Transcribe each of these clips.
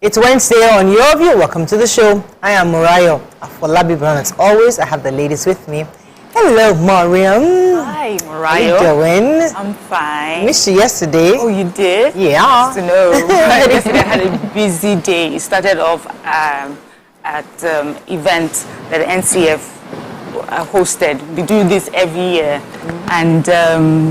It's Wednesday on Your View. Welcome to the show. I am Murayo Afolabi Brown. As always, I have the ladies with me. Hello, Mariam. Hi, Murayo. How you doing? I'm fine. Missed you yesterday. Oh, you did? Yeah. To know. Yesterday I had a busy day. It started off at event that the NCF hosted. We do this every year. And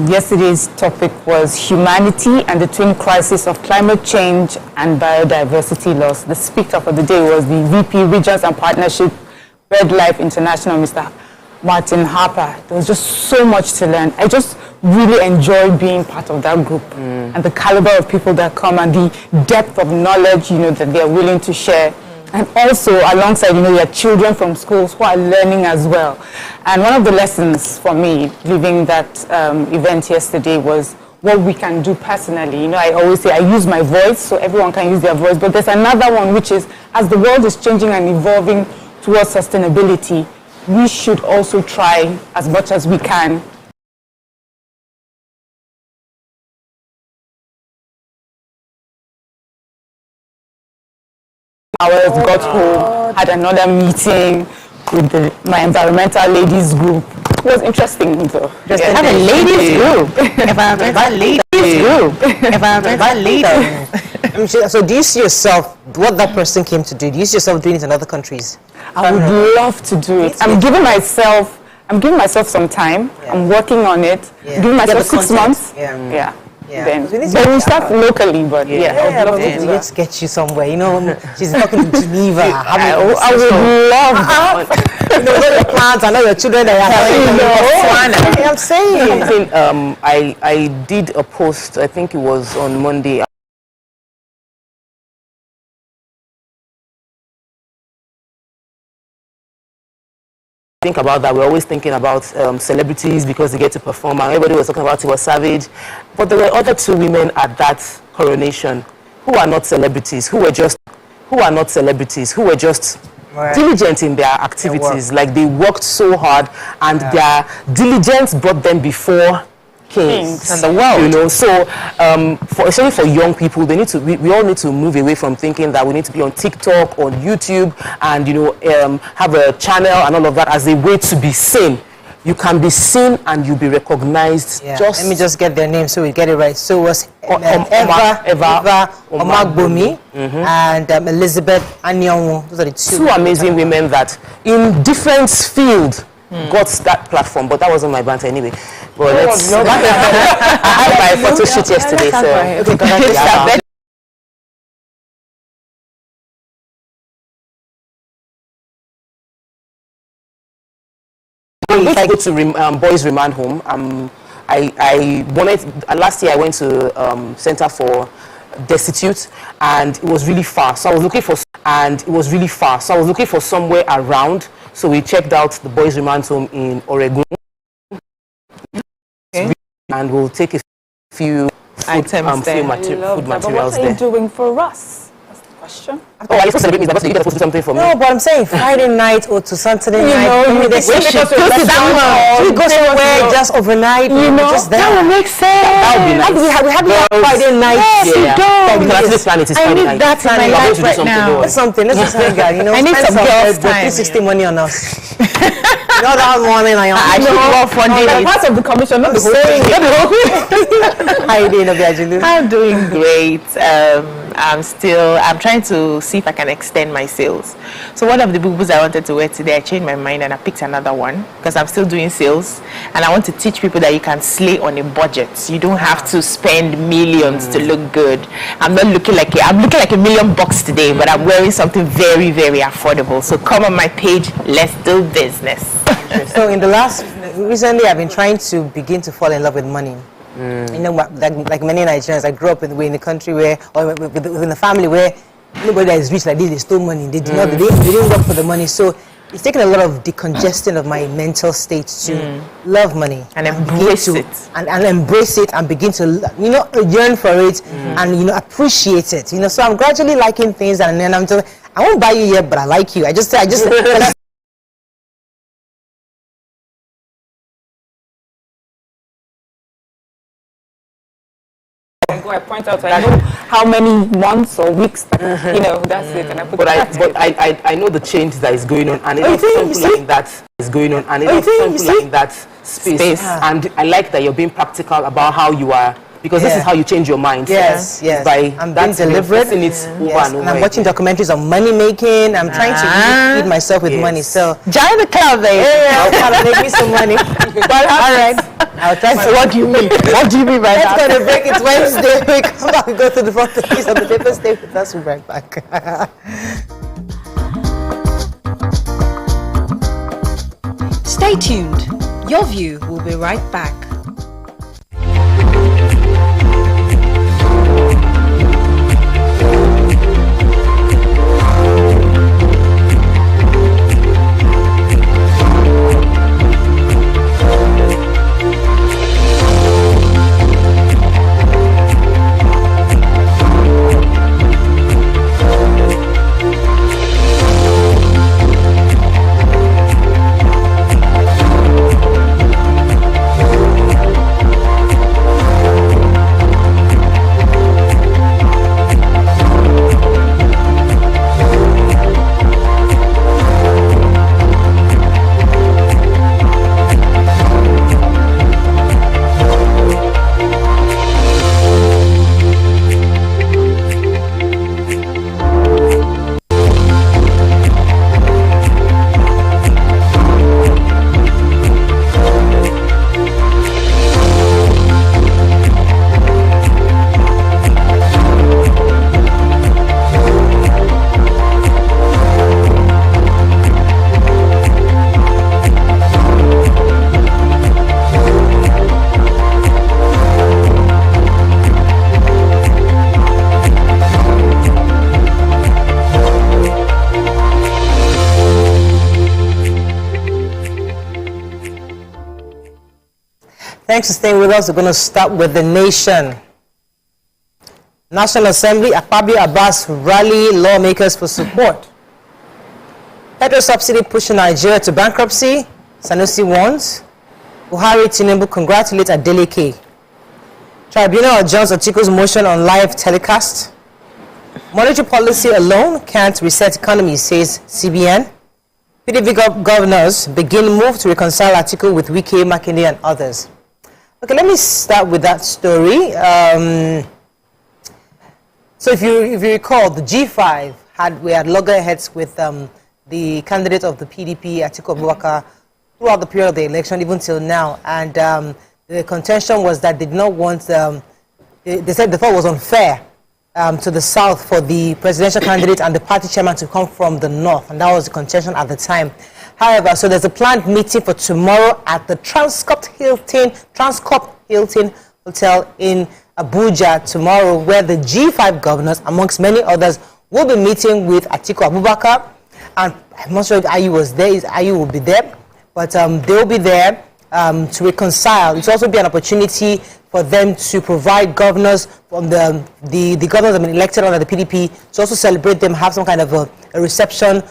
yesterday's topic was humanity and the twin crisis of climate change and biodiversity loss. The speaker for the day was the VP Regions and Partnership, BirdLife International, Mr. Martin Harper. There was just so much to learn. I just really enjoy being part of that group and the caliber of people that come and the depth of knowledge, that they're willing to share. And also alongside, your children from schools who are learning as well. And one of the lessons for me leaving that event yesterday was what we can do personally. I always say I use my voice so everyone can use their voice. But there's another one, which is as the world is changing and evolving towards sustainability, we should also try as much as we can. I got home, had another meeting with my environmental ladies group. It was interesting though. Just have a ladies group. Environmental ladies group. Environmental ladies. So do you see yourself, what that person came to do, do you see yourself doing it in other countries? I would love to do it. I'm giving myself some time. Yeah. I'm working on it. Yeah. I'm giving myself 6 months. Yeah. Then we start locally, but I would love to let's get you somewhere. She's talking to Geneva. I would love that. All your plans, I know your children that are I'm saying. I did a post, I think it was on Monday. Think about that. We're always thinking about celebrities because they get to perform, and everybody was talking about Tiwa Savage, but there were other two women at that coronation who are not celebrities, who were just diligent in their activities. Like they worked so hard, and their diligence brought them before kings and the world. So especially for young people, they need to. We all need to move away from thinking that we need to be on TikTok, on YouTube, and have a channel and all of that as a way to be seen. You can be seen and you'll be recognized. Yeah. Let me just get their name so we get it right. So it was Eva Omagbomi and Elizabeth Anyonwu. Those are the two amazing women that in different fields got that platform, but that wasn't my banter anyway. But I had my photo shoot yesterday, so if I go to Boys Remand Home, I wanted, last year I went to Center for Destitute, and it was really far, so I was looking for somewhere around. So we checked out the Boys Remand Home in Oregon, and we'll take a few food materials there. What are you doing for us? That's the question. Oh, I used to celebrate me. You're supposed to do something for me. No, but I'm saying Friday night or to Saturday night. We go somewhere just overnight. Just that would make sense. That would be nice. We have Friday night. Yes, you don't. We can actually plan it. I need that in my life right now. That's something. Let's just hang out. I need some girls' time. 360 money on us. That morning I love one day. Part of the commission, not the whole thing. How you doing, Obiajulu? I'm doing great. I'm trying to see if I can extend my sales. So one of the books I wanted to wear today, I changed my mind and I picked another one because I'm still doing sales, and I want to teach people that you can slay on a budget. You don't have to spend millions to look good. I'm looking like $1 million today, but I'm wearing something very, very affordable. So come on my page, let's do business. So recently I've been trying to begin to fall in love with money. Like many Nigerians, I grew up in the country where, or within a family where nobody that is rich like this, they stole money. They didn't work for the money. So it's taken a lot of decongesting of my mental state to love money and embrace it, and embrace it, and begin to yearn for it and appreciate it. So I'm gradually liking things, and then I'm just, I won't buy you yet, but I like you. I just I point out, I know how many months or weeks. That's it. And I know the change that is going on, and it's simple like that is going on, and it's simple like that space. And I like that you're being practical about how you are. Because this is how you change your mind. Yes. By I'm being deliberate. And I'm watching documentaries on money making. I'm trying to really feed myself with money. So join the club, baby. I'll kind of make me some money. All right. I'll try. So what do you mean? What do you mean by that? Let's go to break. It's Wednesday. We come back. We go to the front piece of the paper. Stay with us. We'll be right back. Stay tuned. Your View will be right back. Thanks for staying with us. We're going to start with the nation. National Assembly, Akpabio Abbas rally lawmakers for support. Petrol subsidy pushing Nigeria to bankruptcy. Sanusi warns. Buhari Tinubu congratulates Adeleke. Tribunal adjourns Atiku's motion on live telecast. Monetary policy alone can't reset economy, says CBN. PDP governors begin move to reconcile Atiku with Wike, Makinde and others. Okay, let me start with that story. So if you recall, the G5 we had loggerheads with the candidate of the PDP, Atiku Abubakar, throughout the period of the election, even till now. And the contention was that they did not want, they said the thought was unfair to the south for the presidential candidate and the party chairman to come from the north. And that was the contention at the time. However, so there's a planned meeting for tomorrow at the Transcorp Hilton Hotel in Abuja tomorrow, where the G5 governors, amongst many others, will be meeting with Atiku Abubakar. And I'm not sure if IU was there, IU will be there, but they will be there to reconcile. It will also be an opportunity for them to provide governors from the governors that have been elected under the PDP to also celebrate them, have some kind of a reception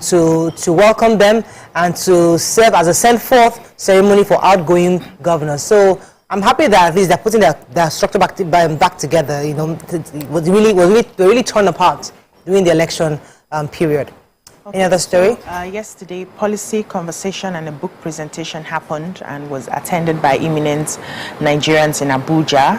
to welcome them and to serve as a send-forth ceremony for outgoing governors. So I'm happy that at least they're putting their structure back together. You know, they really torn apart during the election period. Okay. Any other story? Yesterday, policy conversation and a book presentation happened and was attended by eminent Nigerians in Abuja.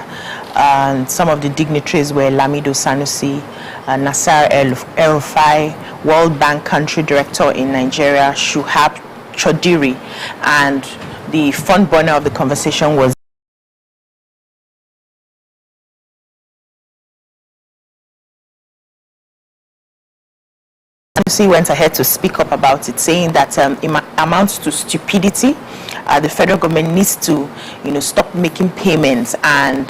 And some of the dignitaries were Lamido Sanusi, Nasser El-Rufai, World Bank Country Director in Nigeria, Shuhab Chodiri, and the front burner of the conversation was went ahead to speak up about it, saying that it amounts to stupidity. The federal government needs to, stop making payments, and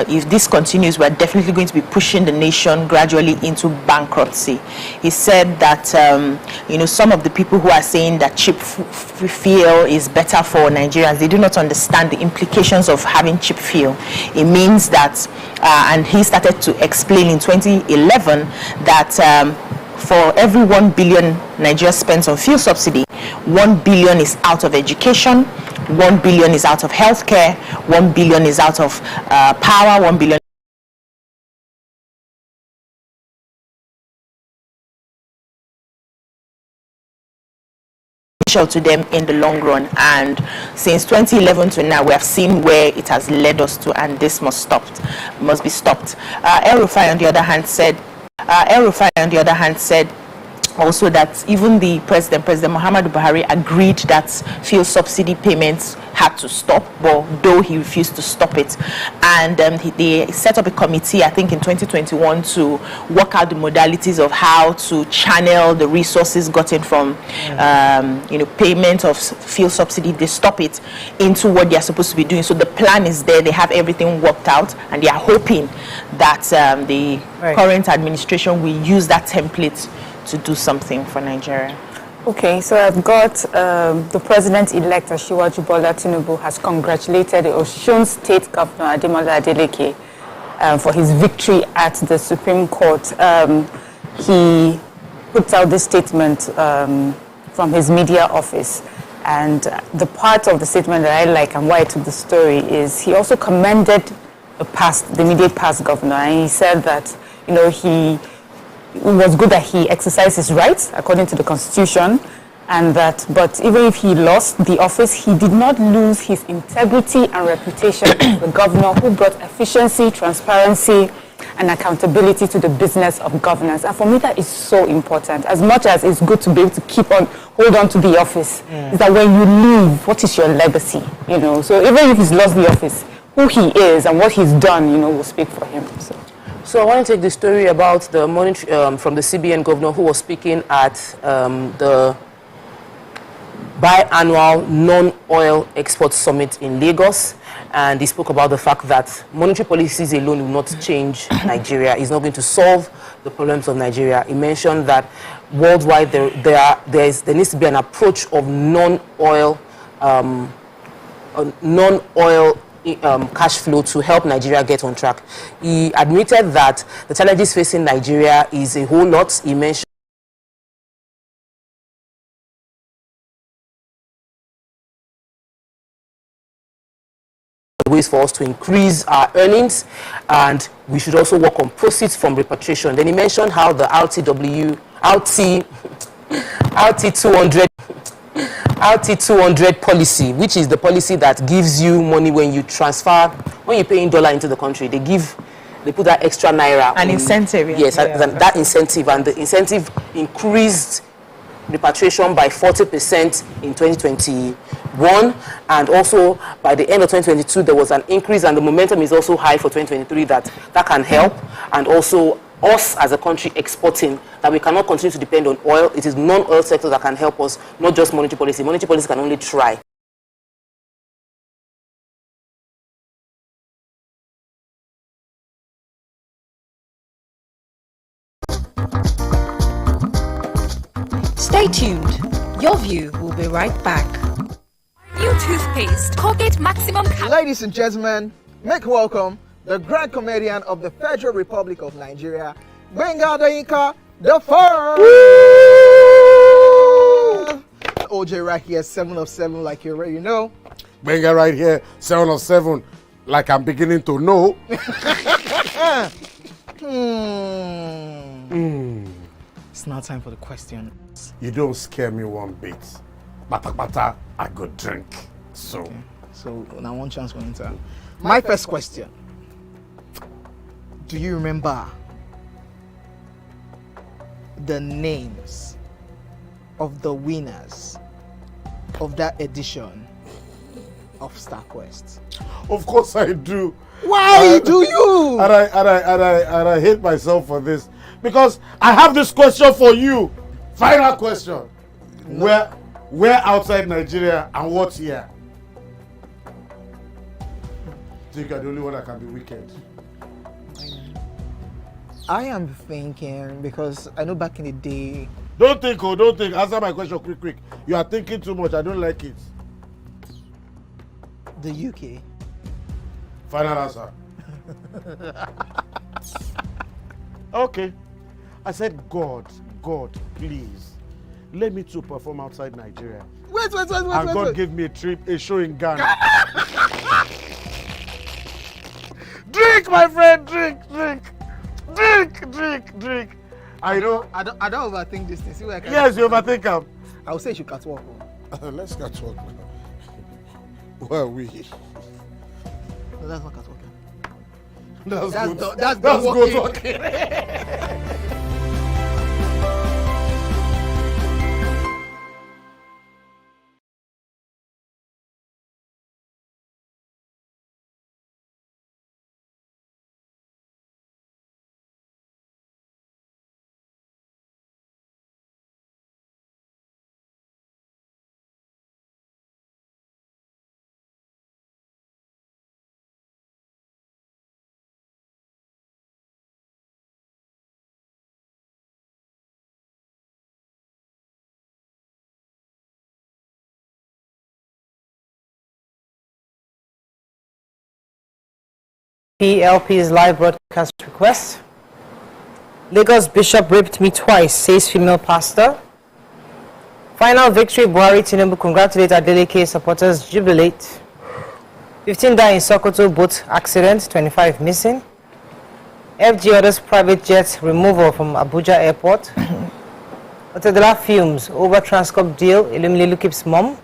if this continues, we're definitely going to be pushing the nation gradually into bankruptcy. He said that, some of the people who are saying that cheap fuel is better for Nigerians, they do not understand the implications of having cheap fuel. It means that, and he started to explain in 2011 that for every 1 billion Nigeria spends on fuel subsidy, 1 billion is out of education, 1 billion is out of healthcare, 1 billion is out of power, 1 billion to them in the long run. And since 2011 to now, we have seen where it has led us to, and this must be stopped. El-Rufai, on the other hand, said also that even the President Muhammadu Buhari agreed that fuel subsidy payments had to stop, but though he refused to stop it. And they set up a committee, I think in 2021, to work out the modalities of how to channel the resources gotten from payment of fuel subsidy. They stop it into what they are supposed to be doing. So the plan is there, they have everything worked out, and they are hoping that the current administration will use that template to do something for Nigeria. Okay, so I've got the president-elect Asiwaju Bola Tinubu has congratulated the Osun State Governor Ademola Adeleke for his victory at the Supreme Court. He put out this statement from his media office, and the part of the statement that I like and why I took the story is he also commended the immediate past governor, and he said that it was good that he exercised his rights according to the Constitution, and that, but even if he lost the office, he did not lose his integrity and reputation as the governor who brought efficiency, transparency, and accountability to the business of governance. And for me, that is so important. As much as it's good to be able to hold on to the office, is that when you leave, what is your legacy? So even if he's lost the office, who he is and what he's done, will speak for him. So I want to take the story about the from the CBN governor who was speaking at the biannual non-oil export summit in Lagos, and he spoke about the fact that monetary policies alone will not change Nigeria. It's not going to solve the problems of Nigeria. He mentioned that worldwide there needs to be an approach of non-oil cash flow to help Nigeria get on track. He admitted that the challenges facing Nigeria is a whole lot. He mentioned ways for us to increase our earnings, and we should also work on proceeds from repatriation. Then he mentioned how the RT200 policy, which is the policy that gives you money when you pay in dollar into the country, they put that extra naira. An incentive. Yes, that incentive, and the incentive increased repatriation by 40% in 2021, and also by the end of 2022 there was an increase, and the momentum is also high for 2023 that can help, and also us as a country exporting, that we cannot continue to depend on oil. It is non-oil sector that can help us, not just monetary policy. Monetary policy can only try. Stay tuned. Your View will be right back. New toothpaste, Colgate Maximum. Ladies and gentlemen, make welcome the grand comedian of the Federal Republic of Nigeria, Gbenga Adeyinka the First. OJ right here, 7 of 7, like you already know. Gbenga right here, 7 of 7, like I'm beginning to know. It's now time for the question. You don't scare me one bit. Bata, I go drink. So now one chance for enter. My first question. Do you remember the names of the winners of that edition of StarQuest? Of course I do. Why do you? And I hate myself for this, because I have this question for you. Final question. No. Where outside Nigeria and what year? I think you're the only one that can be wicked. I am thinking, because I know back in the day. Don't think. Answer my question quick. You are thinking too much. I don't like it. The UK. Final answer. Okay. I said, God, please, let me to perform outside Nigeria. Wait. And God gave me a show in Ghana. Drink, my friend, drink. I don't overthink this thing. See where I can. Yes, you overthink them. I would say you should catwalk. Let's catwalk now. Where are we? No, that's not catwalking. That's good talking. PLP's live broadcast request. Lagos Bishop raped me twice, says female pastor. Final victory, Buhari Tinubu congratulate Adeleke supporters, jubilate. 15 die in Sokoto boat accident, 25 missing. FG orders private jets removal from Abuja airport. Otedela fumes over Transcorp deal, Illuminelu keeps mum.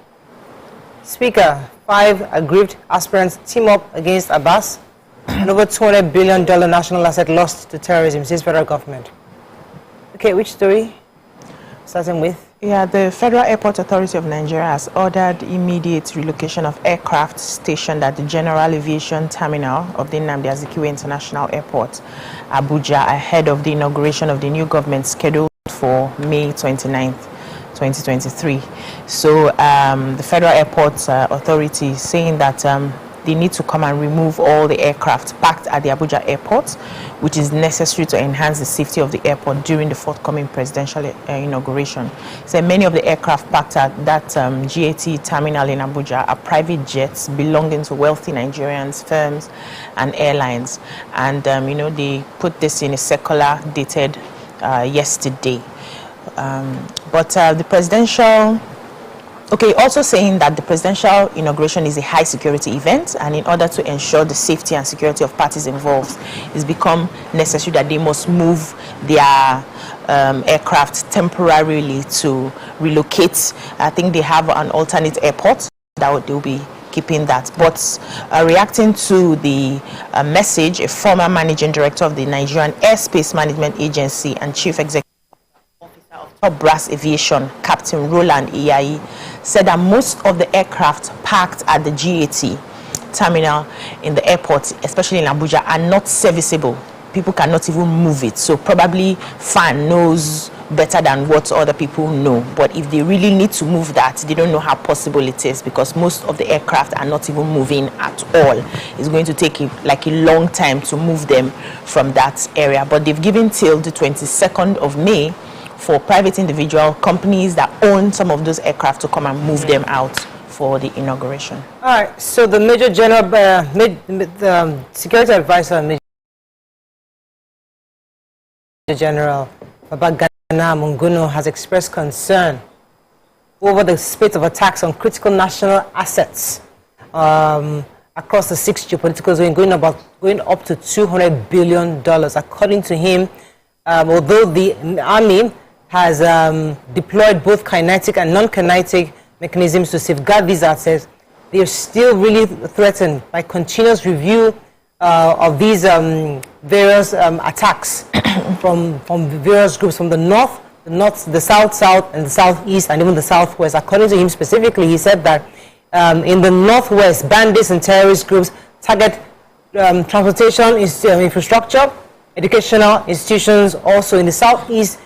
Speaker, 5 aggrieved aspirants team up against Abbas. And over $200 billion national asset lost to terrorism, says federal government. Okay, which story? Starting with? Yeah, the Federal Airport Authority of Nigeria has ordered immediate relocation of aircraft stationed at the General Aviation Terminal of the Nnamdi Azikiwe International Airport, Abuja, ahead of the inauguration of the new government scheduled for May 29th, 2023. So the Federal Airport Authority is saying that they need to come and remove all the aircraft parked at the Abuja airport, which is necessary to enhance the safety of the airport during the forthcoming presidential inauguration. So many of the aircraft parked at that GAT terminal in Abuja are private jets belonging to wealthy Nigerians, firms and airlines. And, they put this in a circular dated yesterday. But the presidential... Okay, also saying that the presidential inauguration is a high security event, and in order to ensure the safety and security of parties involved, it's become necessary that they must move their aircraft temporarily to relocate. I think they have an alternate airport that they'll be keeping that. But reacting to the message, a former managing director of the Nigerian Airspace Management Agency and chief executive of Brass Aviation, Captain Roland Iyayi, said that most of the aircraft parked at the GAT terminal in the airport, especially in Abuja, are not serviceable. People cannot even move it. So probably FAN knows better than what other people know. But if they really need to move that, they don't know how possible it is, because most of the aircraft are not even moving at all. It's going to take a long time to move them from that area. But they've given till the 22nd of May for private individual companies that own some of those aircraft to come and move them out for the inauguration. All right, so the Major General, Security Advisor, Major General Babagana Munguno has expressed concern over the spate of attacks on critical national assets across the 6 geopolitical zones, going up to $200 billion. According to him, although the army has deployed both kinetic and non-kinetic mechanisms to safeguard these assets, they are still really threatened by continuous review of these various attacks from various groups from the north, the south, and the southeast, and even the southwest. According to him specifically, he said that in the northwest, bandits and terrorist groups target transportation infrastructure, educational institutions. Also in the southeast,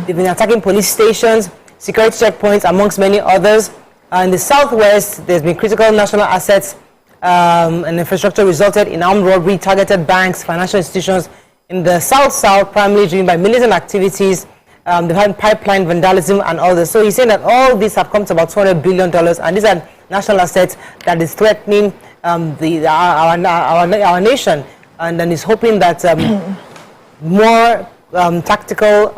they've been attacking police stations, security checkpoints, amongst many others. In the southwest, there's been critical national assets and infrastructure resulted in armed robbery, targeted banks, financial institutions. In the south, primarily driven by militant activities, they've had pipeline vandalism and all this. So he's saying that all these have come to about $200 billion, and these are national assets that is threatening our nation. And then he's hoping that more tactical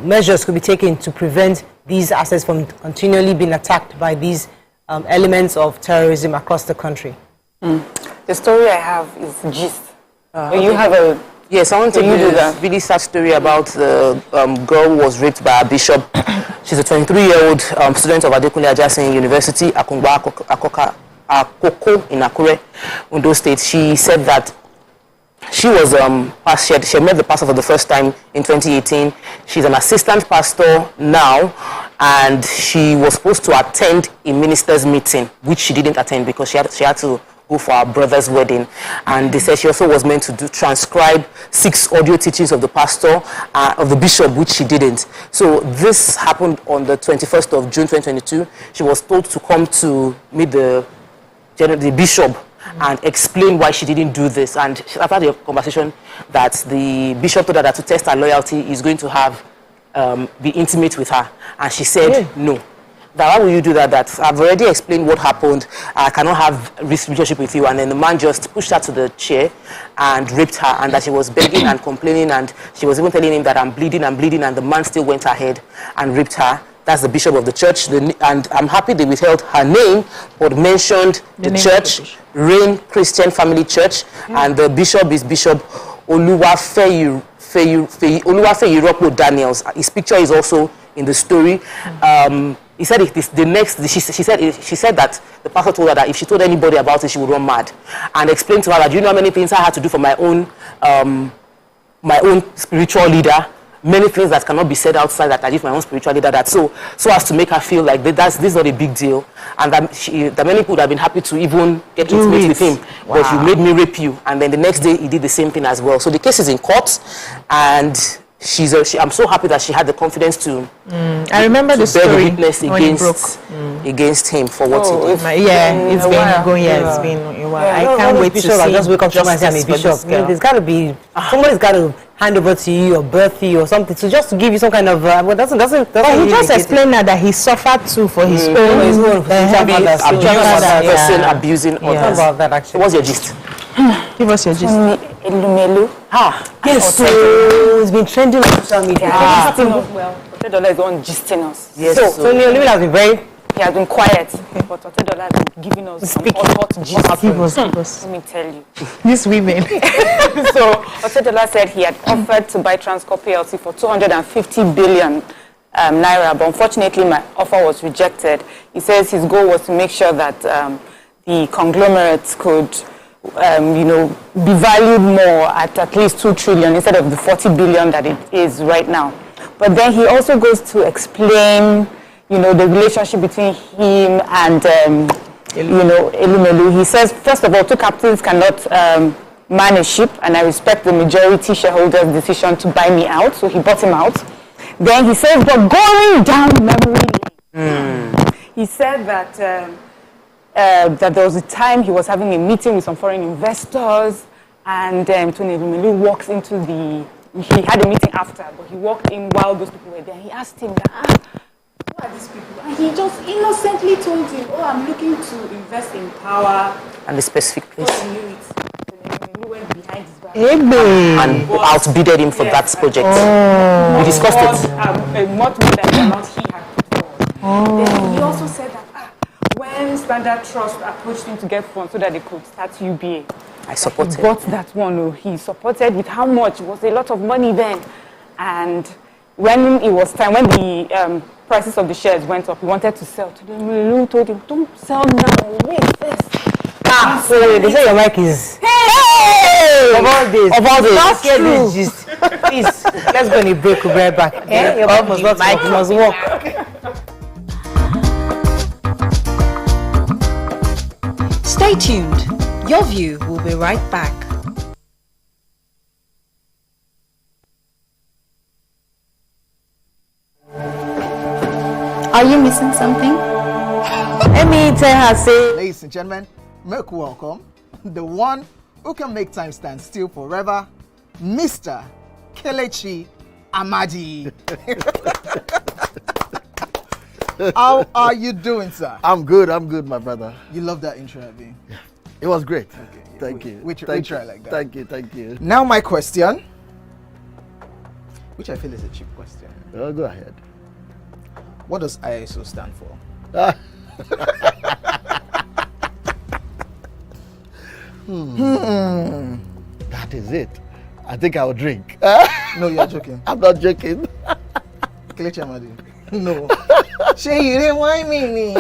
measures could be taken to prevent these assets from continually being attacked by these elements of terrorism across the country? The story I have is gist. You have a... Yes, I want to tell you a really sad story about the girl who was raped by a bishop. She's a 23-year-old student of Adekunle Ajasin University, Akoko in Akure, Ondo State. She said that she was she had met the pastor for the first time in 2018. She's an assistant pastor now, and she was supposed to attend a minister's meeting, which she didn't attend because she had to go for her brother's wedding. And they said she also was meant to transcribe 6 audio teachings of the pastor, of the bishop, which she didn't. So this happened on the 21st of June 2022. She was told to come to meet the bishop and explain why she didn't do this. And after the conversation, that the bishop told her that to test her loyalty is going to have be intimate with her, and she said no. That why will you do that? That I've already explained what happened. I cannot have this relationship with you. And then the man just pushed her to the chair and raped her, and that she was begging and complaining, and she was even telling him that I'm bleeding, and the man still went ahead and raped her. That's the bishop of the church, and I'm happy they withheld her name, but mentioned the church, Reign Christian Family Church, and the bishop is Bishop Oluwafeyiropo Daniels. His picture is also in the story. He said it is the next. She said that the pastor told her that if she told anybody about it, she would run mad, and explained to her that, do you know how many things I had to do for my own spiritual leader. Many things that cannot be said outside that I did my own spiritual leader, that so as to make her feel like this is not a big deal, and that many people would have been happy to even get intimate with him. Wow. But you made me rape you, and then the next day he did the same thing as well. So the case is in court, and I'm so happy that she had the confidence to. I remember the story witness against him for what he did. It's been going. It's been a while. I can't wait to see. I just wake up to myself and a bishop. There's got to be somebody's got to hand over to you or birth you or something, so just to give you some kind of. But he just explained that he suffered too for his own. Person abusing others. About that actually. What's your gist? Give us your gist. Yes, so it's been trending on social media. Well, Otedola is the one gisting us. Yes. So Neil has been very. He has been quiet, but Otedola has been giving us some hot gist. Let me tell you. These women. So Otedola said he had offered to buy Transcorp PLC for 250 billion naira, but unfortunately my offer was rejected. He says his goal was to make sure that the conglomerates could be valued more at least 2 trillion instead of the 40 billion that it is right now. But then he also goes to explain, the relationship between him and, Elumelu. He says, first of all, 2 captains cannot man a ship, and I respect the majority shareholder's decision to buy me out, so he bought him out. Then he says, but going down memory lane, he said that that there was a time he was having a meeting with some foreign investors, and Tony Elumelu walks into he had a meeting after, but he walked in while those people were there. He asked him, who are these people? And he just innocently told him, I'm looking to invest in power. And the specific place. Tony Elumelu went behind his back. And outbidded him for that project. We discussed it. Much more than the amount he had put forward. Then he also said that when Standard Trust approached him to get funds so that they could start UBA, I supported. He bought that one. He supported with how much? It was a lot of money then. And when it was time, when the prices of the shares went up, he wanted to sell. He told him, don't sell now, wait first. So they say your mic is. Hey! Of all this. That's true. Please, let's go on a break. We'll be right back. Your mic must work. Stay tuned. Your View will be right back. Are you missing something? Let me tell her, say. Ladies and gentlemen, make welcome the one who can make time stand still forever, Mr. Kelechi Amadi. How are you doing, sir? I'm good, my brother. You love that intro, Abi? Yeah. It was great. Okay, Thank you. We try like that. Thank you. Now my question, which I feel is a cheap question. Go ahead. What does ISO stand for? That is it. I think I'll drink. No, you're joking. I'm not joking. Kelechi Amadi. No. Shay, you didn't whine me.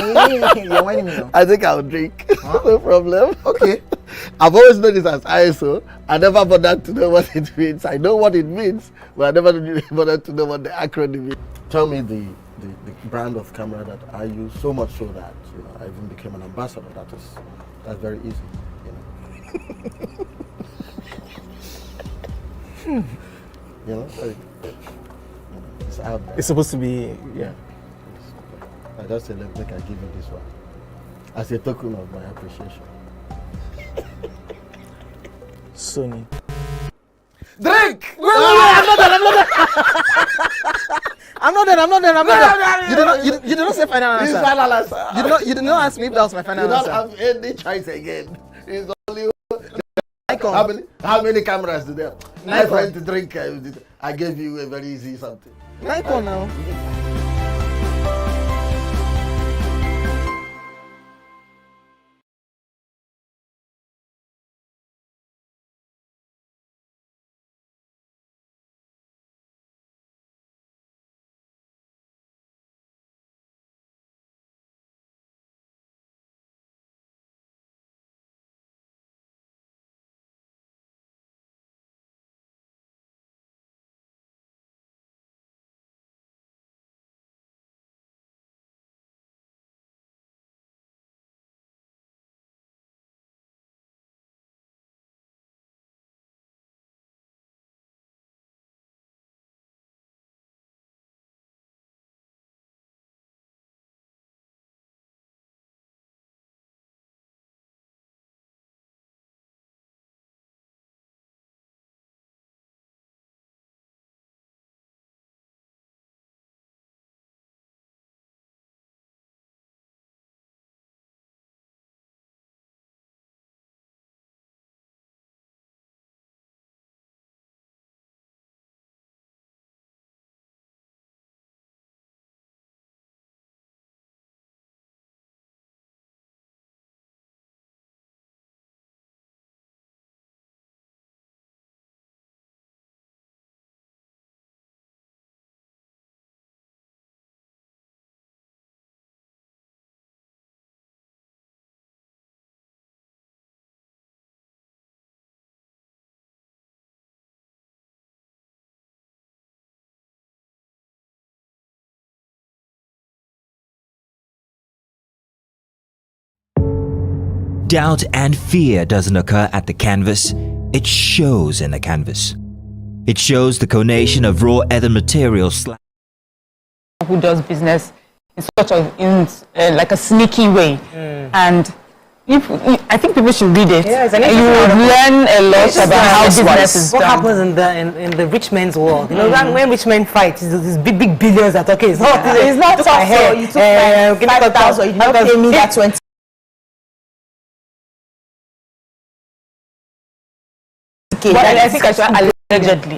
You're whining me now. I think I'll drink. No problem. Okay. I've always known it as ISO. I never bothered to know what it means. I know what it means, but I never bothered to know what the acronym is. Tell me the brand of camera that I use, so much so that I even became an ambassador. That's very easy. It's out there. It's supposed to be, Yeah. I just said, let me give you this one as a token of my appreciation. Sony. Drink! I'm not done. You did not say final answer. It's final answer. You did not ask me if that was my final You don't answer. have any choice again. It's only Nikon. how many cameras do they have? My Nikon. friend to drink. I gave you a very easy something. Nikon now. Doubt and fear doesn't occur at the canvas, it shows in the canvas. It shows the conation of raw earthen materials. Who does business in sort of like a sneaky way, and I think people should read it. Yeah, and you will learn a lot about how business is what done. happens in the rich man's world. You know, when rich men fight, these big billions are talking. It's not tough. So you took 5,000, you did not pay me that 20. But I think I should allegedly.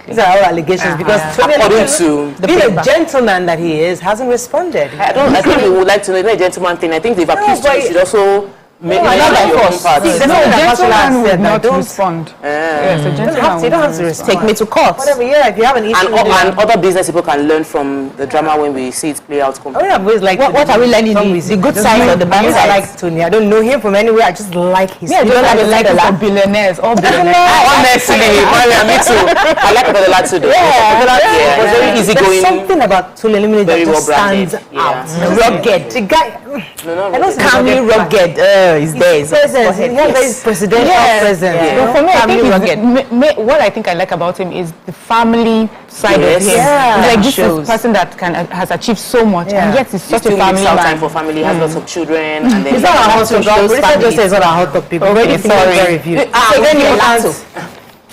These are all allegations because According to being a gentleman that he is, hasn't responded. I think we would like to know the gentleman thing. I think they've accused you should also make your own part. The gentleman would not respond. Yes, the gentleman You don't have to respond. Take me to court. Whatever, yeah, if you have an issue And other business people can learn from the drama when we see it play out. I've always liked What are we learning? The good side or the bad I side? like Tony. I don't know him from anywhere. I just like his. Yeah, you don't have a like for billionaires. All billionaires. Honestly, me too. I like the lad today. It was very easy There's going. something about Tony Elimine that Very just well branded. stands Yeah. out. Rugged. The guy. No, I don't see Calmly rugged. Is there? His presence. He has very presidential presence. Yeah. You know? But for me, I Family think rugged. what I think I like about him is the family side Yes. of him. Yeah. It's like this is Shows. a person that has achieved so much, Yeah. and yet he's He such a still family makes out time man. for family, has lots of children, and then It's not our hot topic. Marissa just says it's not our hot topic. Okay, sorry. Review. So then you have to.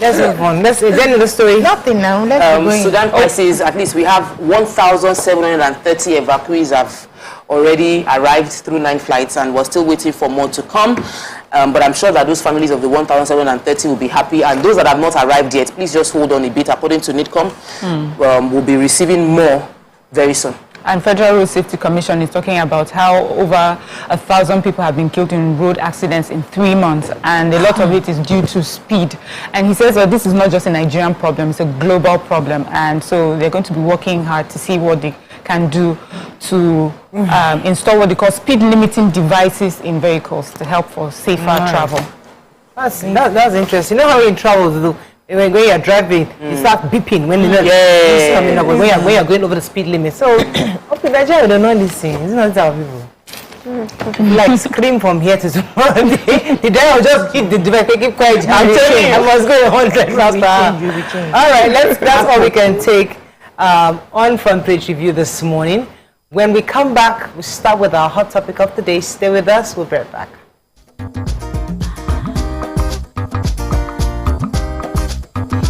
Let's move on. Is there any other story? Nothing now. Let's go going. Sudan crisis, at least we have 1,730 evacuees have already arrived through 9 flights, and we're still waiting for more to come. But I'm sure that those families of the 1,730 will be happy, and those that have not arrived yet, please just hold on a bit. According to NIDCOM, we'll be receiving more very soon. and Federal Road Safety Commission is talking about how over 1,000 people have been killed in road accidents in 3 months, and a lot of it is due to speed. And he says, well, this is not just a Nigerian problem, it's a global problem, and so they're going to be working hard to see what they can do to install what they call speed limiting devices in vehicles to help for safer travel. That's interesting. You know how in travel, when you're driving, you start beeping when you're coming up, when you're going over the speed limit. So, okay, Nigeria don't know this thing. It's not our people. Like scream from here to tomorrow. The driver will just hit the device, keep quiet. I'm telling you, I must go 100 miles per hour. All right, that's all we can take on Front Page Review this morning. When we come back, we start with our hot topic of the day. Stay with us. We'll be right back.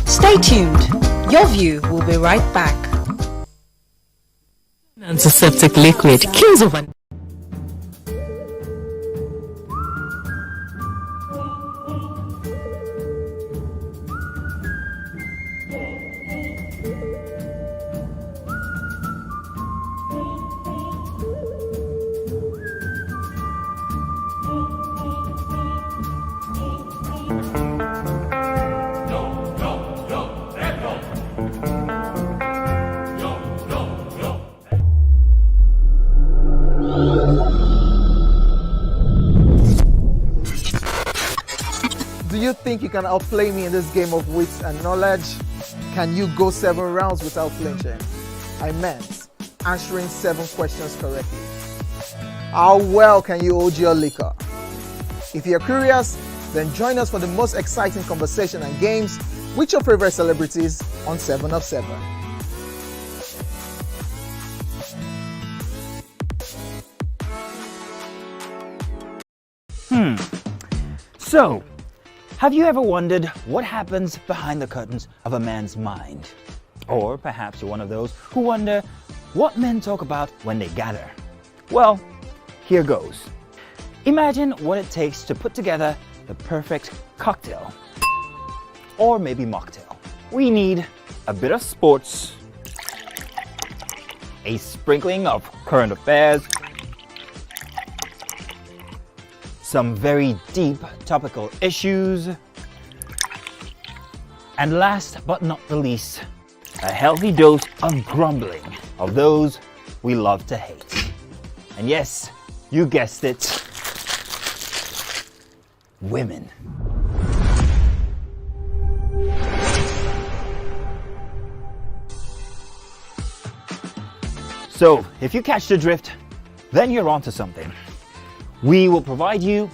Stay tuned. Your View will be right back. Antiseptic liquid kills over. Do you think you can outplay me in this game of wits and knowledge? Can you go 7 rounds without flinching? I meant answering 7 questions correctly. How well can you hold your liquor? If you're curious, then join us for the most exciting conversation and games with your favorite celebrities on 7 of 7. So, have you ever wondered what happens behind the curtains of a man's mind? Or perhaps you're one of those who wonder what men talk about when they gather. Well, here goes. Imagine what it takes to put together the perfect cocktail. Or maybe mocktail. We need a bit of sports, a sprinkling of current affairs, some very deep topical issues, and last but not the least, a healthy dose of grumbling of those we love to hate. And yes, you guessed it, women. So, if you catch the drift, then you're onto something. We will provide you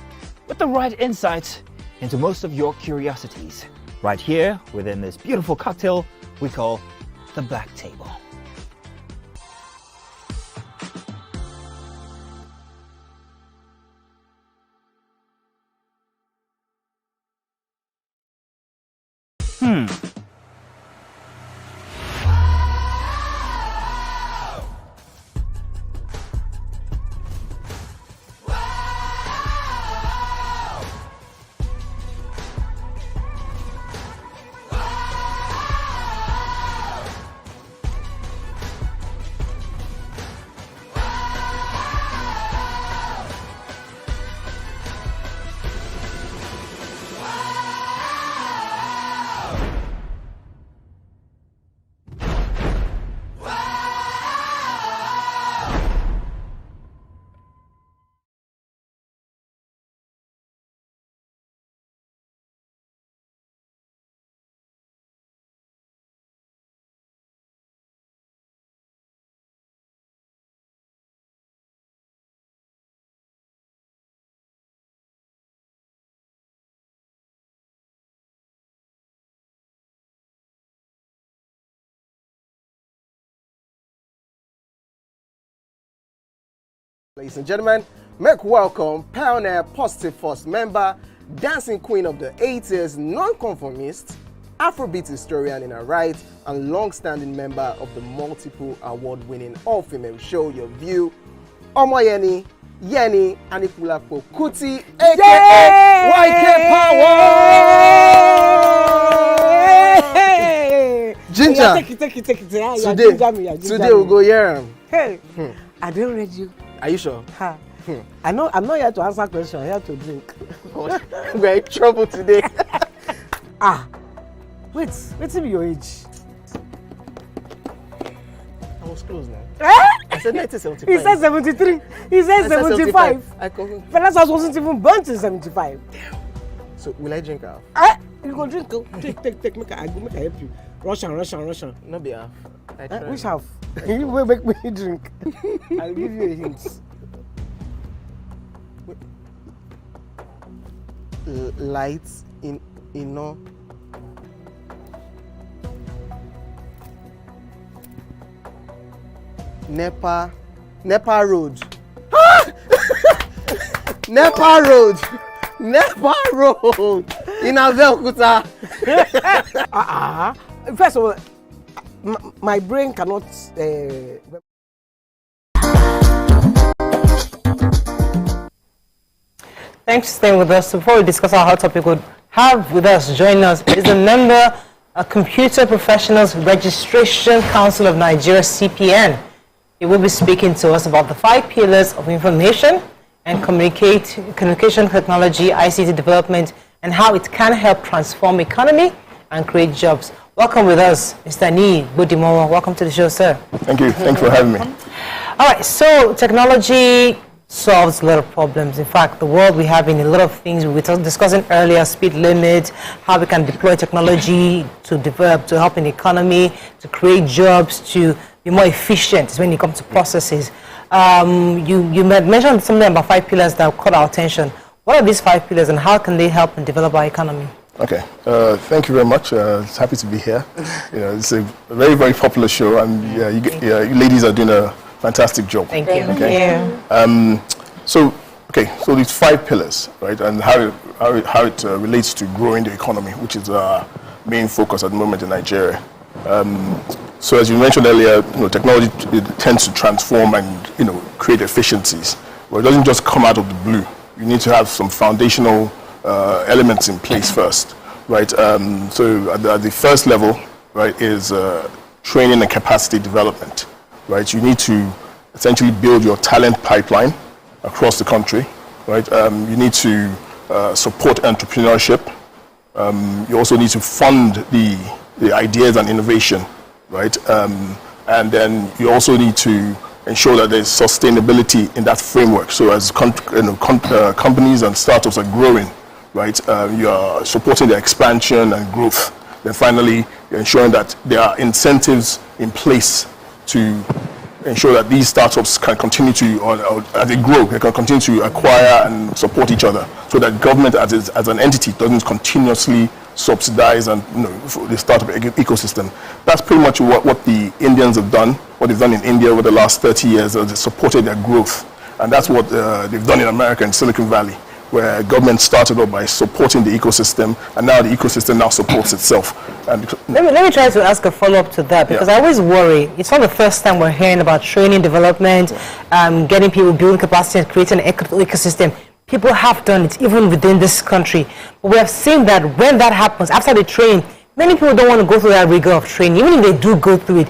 with the right insights into most of your curiosities, right here within this beautiful cocktail we call the Black Table. Ladies and gentlemen, make welcome pioneer Positive Force member, dancing queen of the 80s, non-conformist, Afrobeat historian in her right, and long-standing member of the multiple award-winning all-female show Your View, Omoyeni, Yeni, Anikulapo Kuti, aka YK Power! Ginger! Take it. Today we'll go here. Hey, I don't read you. Are you sure? Ha. I know I'm not here to answer questions, I'm here to drink. We're in trouble today. Wait till your age. I was close now. I said 1975. He said 73. He said 75. Fellas wasn't even born till 75. So will I drink half? You go drink. Take. Make I help you. Russian. No be half. Which half? You will make me drink. I'll give you a hint. Lights in no. Nepa Road. Nepa Road in Abeokuta. First of all, my brain cannot. Thanks for staying with us. Before we discuss our hot topic, we'll have with us, join us, is a member of Computer Professionals Registration Council of Nigeria, CPN. He will be speaking to us about the 5 pillars of information and communication technology, ICT development, and how it can help transform economy and create jobs. Welcome with us, Mr. Ni Budimowo. Welcome to the show, sir. Thank you. Thanks for having me. All right, so technology solves a lot of problems. In fact, the world we have in a lot of things we were discussing earlier, speed limit, how we can deploy technology to develop, to help in the economy, to create jobs, to be more efficient when it comes to processes. You mentioned something about 5 pillars that caught our attention. What are these 5 pillars and how can they help and develop our economy? Okay, thank you very much. It's happy to be here. It's a very, very popular show, and you ladies are doing a fantastic job. Thank you. Okay. So these 5 pillars, right, and how it relates to growing the economy, which is our main focus at the moment in Nigeria. So as you mentioned earlier, technology tends to transform and create efficiencies. But it doesn't just come out of the blue. You need to have some foundational elements in place first, right? So at the first level, right, is training and capacity development, right? You need to essentially build your talent pipeline across the country, right? You need to support entrepreneurship. You also need to fund the ideas and innovation, right? And then you also need to ensure that there's sustainability in that framework. So as companies and startups are growing, right, you are supporting their expansion and growth. Then finally, you're ensuring that there are incentives in place to ensure that these startups can continue to, or as they grow, they can continue to acquire and support each other, so that government as an entity doesn't continuously subsidize and the startup ecosystem. That's pretty much what the Indians have done, what they've done in India over the last 30 years. They supported their growth, and that's what they've done in America, in Silicon Valley, where government started off by supporting the ecosystem, and now the ecosystem now supports itself. And let me try to ask a follow-up to that, because I always worry. It's not the first time we're hearing about training, development, getting people, building capacity, and creating an ecosystem. People have done it, even within this country. But we have seen that when that happens, after they train, many people don't want to go through that rigor of training. Even if they do go through it,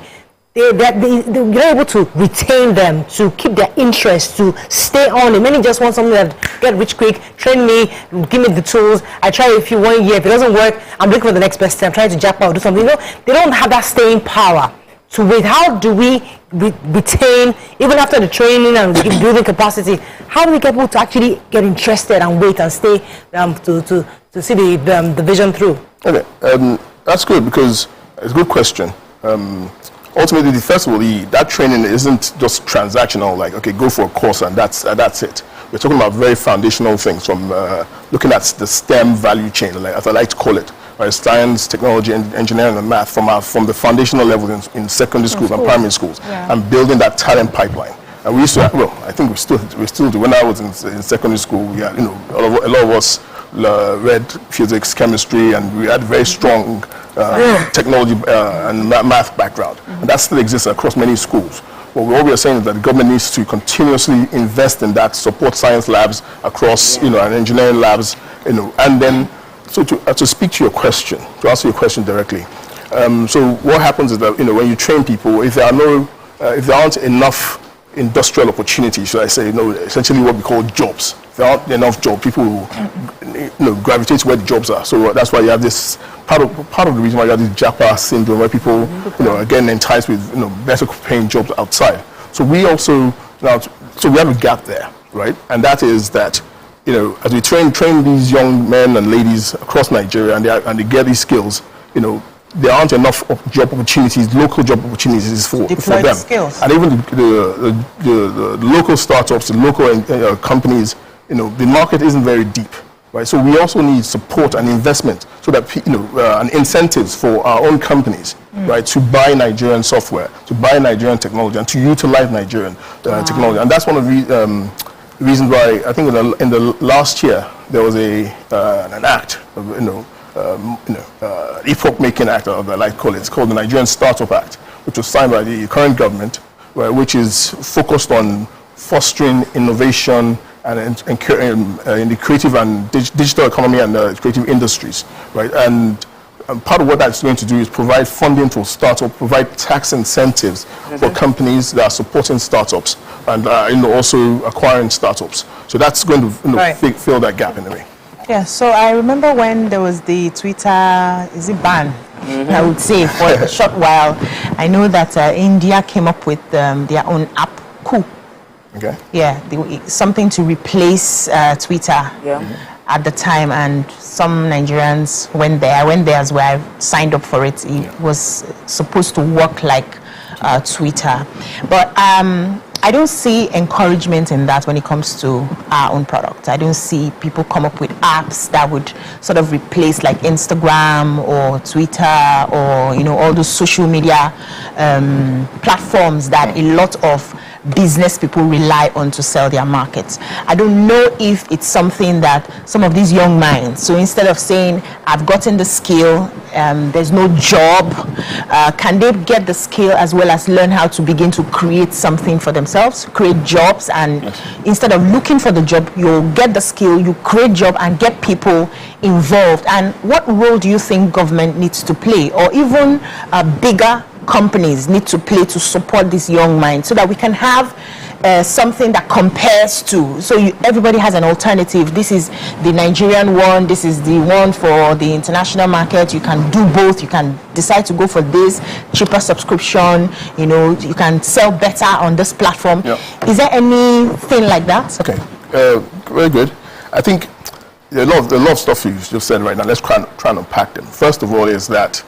they're not able to retain them, to keep their interest, to stay on it. Many just want something that get rich quick, train me, give me the tools. I try it for 1 year. If it doesn't work, I'm looking for the next best thing. I'm trying to jack out or do something. They don't have that staying power to wait. How do we retain, even after the training and building capacity, how do we get people to actually get interested and wait and stay to see the vision through? Okay, that's good, because it's a good question. Ultimately, first of all, that training isn't just transactional, like, okay, go for a course and that's it. We're talking about very foundational things, from looking at the STEM value chain, like, as I like to call it, right? Science, technology, engineering, and math, from the foundational level in secondary schools and primary schools, and building that talent pipeline. And we used to, I think we still do. When I was in secondary school, a lot of us read physics, chemistry, and we had very strong technology and math background. And that still exists across many schools. But what we are saying is that the government needs to continuously invest in that, support science labs across, and engineering labs, and then, so to speak to your question, to answer your question directly. So what happens is that, when you train people, if there are no if there aren't enough industrial opportunities, should I say, essentially what we call jobs. If there aren't enough jobs, people will gravitate to where the jobs are. So that's why you have this, part of the reason why you have this Japa syndrome, where people are getting enticed with better paying jobs outside. So we also, so we have a gap there, right? And that is that, as we train these young men and ladies across Nigeria and they get these skills, there aren't enough job opportunities, local job opportunities for them. Skills. And even the local startups, the local companies, the market isn't very deep, right? So we also need support and investment so that, and incentives for our own companies, right, to buy Nigerian software, to buy Nigerian technology, and to utilize Nigerian technology. And that's one of the reasons why I think in the last year there was an act, epoch-making act, or I like to call it. It's called the Nigerian Startup Act, which was signed by the current government, which is focused on fostering innovation and in the creative and digital economy and creative industries, right? And part of what that's going to do is provide funding for startups, provide tax incentives for companies that are supporting startups and also acquiring startups. So that's going to fill that gap in a way. Yeah, so I remember when there was the Twitter, ban? I would say for a short while. I know that India came up with their own app, Coup. Okay. Yeah, something to replace Twitter at the time, and some Nigerians went there as well. I signed up for it. It was supposed to work like Twitter, but I don't see encouragement in that when it comes to our own product. I don't see people come up with apps that would sort of replace like Instagram or Twitter or all those social media platforms that a lot of business people rely on to sell their markets. I don't know if it's something that some of these young minds, so instead of saying I've gotten the skill, there's no job, can they get the skill as well as learn how to begin to create something for themselves, create jobs, and instead of looking for the job, you'll get the skill, you create job and get people involved. And what role do you think government needs to play, or even bigger companies need to play to support these young minds, so that we can have something that compares to, so everybody has an alternative. This is the Nigerian one, this is the one for the international market. You can do both. You can decide to go for this cheaper subscription, you can sell better on this platform. Is there anything like that? Okay, very good. I think a lot of stuff you just said right now, let's try and unpack them. First of all is that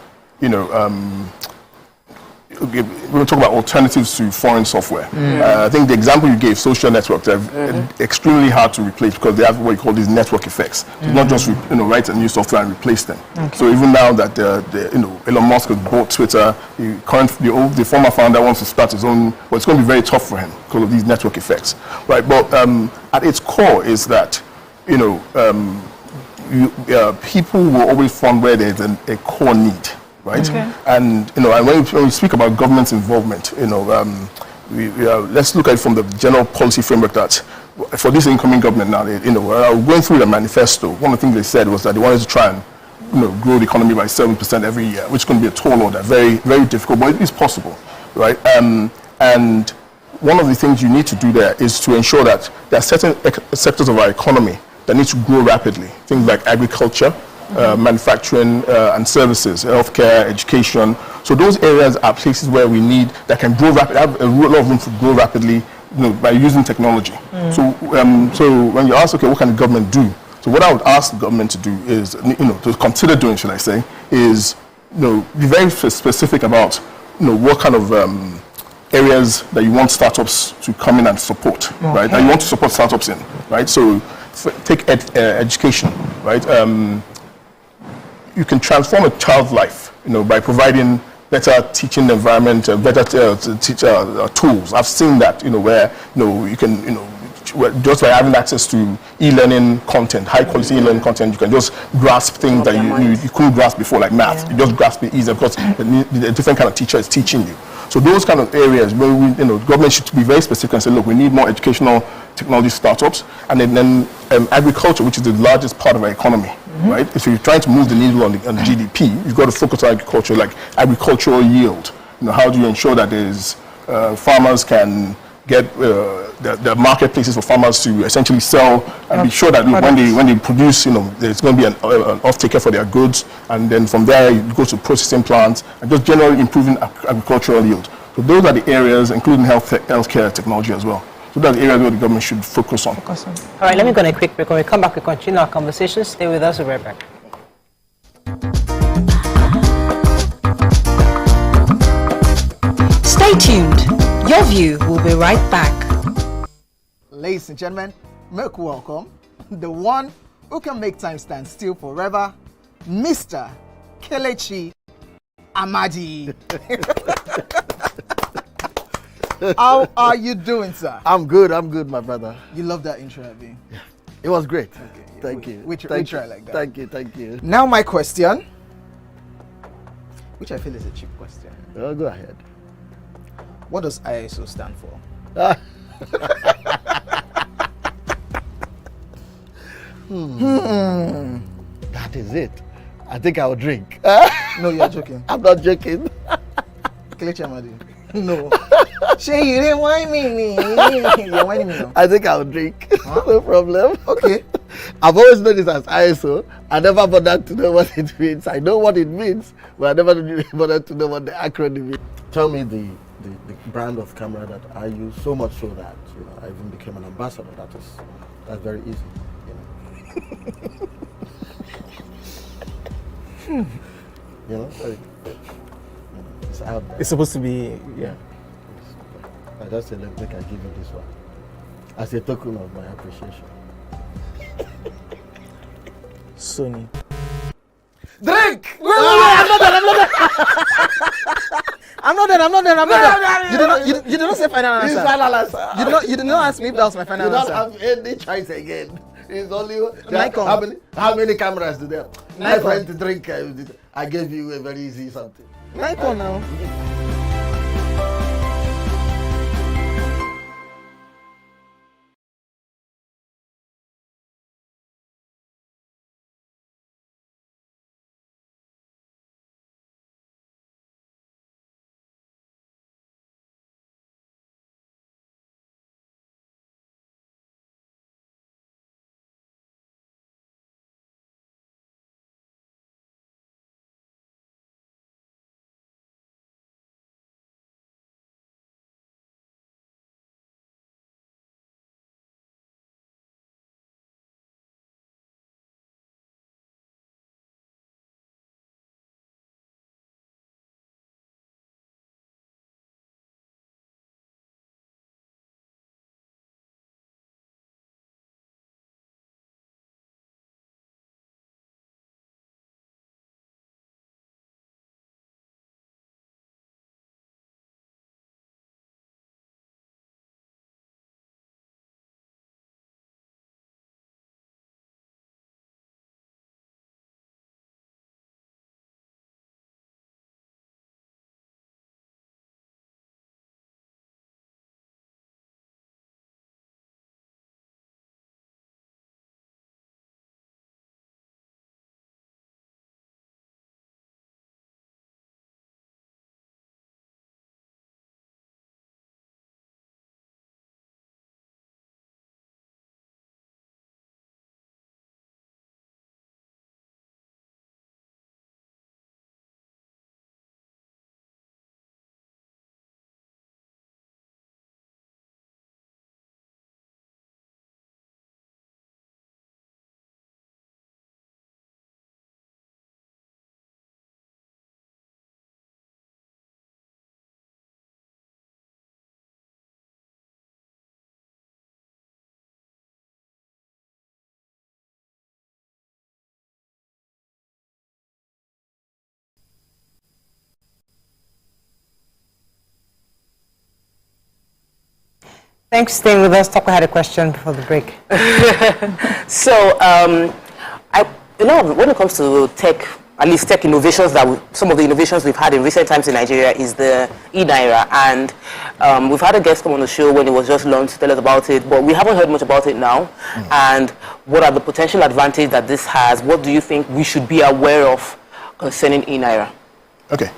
we're going to talk about alternatives to foreign software. I think the example you gave, social networks, are extremely hard to replace because they have what you call these network effects. It's not just write a new software and replace them. So even now that Elon Musk has bought Twitter, the former founder wants to start his own. Well, it's going to be very tough for him because of these network effects, right? But at its core is that people will always find where there's a core need. Right, and when we speak about government's involvement, let's look at it from the general policy framework that for this incoming government now, going through the manifesto, one of the things they said was that they wanted to try and grow the economy by 7% every year, which is going to be a tall order, very, very difficult, but it is possible, right? And one of the things you need to do there is to ensure that there are certain sectors of our economy that need to grow rapidly, things like agriculture, manufacturing and services, healthcare, education. So those areas are places where we need that can grow rapidly, have a lot of room to grow rapidly, by using technology. So when you ask, okay, what can the government do? So what I would ask the government to do is, to consider doing, should I say, is, be very specific about, what kind of areas that you want startups to come in and support, right? That you want to support startups in, right? So take education, right? You can transform a child's life, by providing better teaching environment, better tools. I've seen that, where you can, just by having access to e-learning content, high quality e-learning content, you can just grasp things that you couldn't grasp before, like math. You just grasp it easier because a different kind of teacher is teaching you. So those kind of areas where government should be very specific and say, look, we need more educational technology startups, and then agriculture, which is the largest part of our economy. Right? If you're trying to move the needle on the GDP, you've got to focus on agriculture, like agricultural yield. How do you ensure that there's farmers can get the marketplaces for farmers to essentially sell and be sure that when they produce, there's going to be an off-taker for their goods, and then from there it goes to processing plants and just generally improving agricultural yield. So those are the areas, including healthcare technology as well. So that's the areas where the government should focus on. All right, let me go on a quick break. When we come back, we continue our conversation. Stay with us. We'll be right back. Stay tuned. Your View will be right back. Ladies and gentlemen, make welcome the one who can make time stand still forever, Mr. Kelechi Amadi. How are you doing, sir? I'm good, my brother. You love that intro, Abi? Yeah. It was great. Okay. Thank you. We try like that. Thank you. Now my question, which I feel is a cheap question. Oh, go ahead. What does ISO stand for? That is it. I think I'll drink. No, you're joking. I'm not joking. Kelechi Amadi. No. Shay, you didn't whine me. You're whining me now. I think I'll drink. Huh? No problem. Okay. I've always known this as ISO. I never bothered to know what it means. I know what it means, but I never bothered to know what the acronym is. Tell me the brand of camera that I use, so much so that I even became an ambassador. That's very easy. It's out there. It's supposed to be, yeah. I just said, look, I give you this one as a token of my appreciation. Sony. Drink! Wait, I'm not done. You did not say final answer. Final answer. You did not ask me if that was my final answer. You don't have any choice again. It's only Nikon. How many cameras do they have? My Nikon. friend to drink. I gave you a very easy something. Nikon now. Thanks for staying with us. Toko had a question before the break. So, when it comes to tech, at least tech innovations, some of the innovations we've had in recent times in Nigeria is the e-Naira, and we've had a guest come on the show when it was just launched to tell us about it, but we haven't heard much about it now. And what are the potential advantages that this has? What do you think we should be aware of concerning e-Naira? Okay,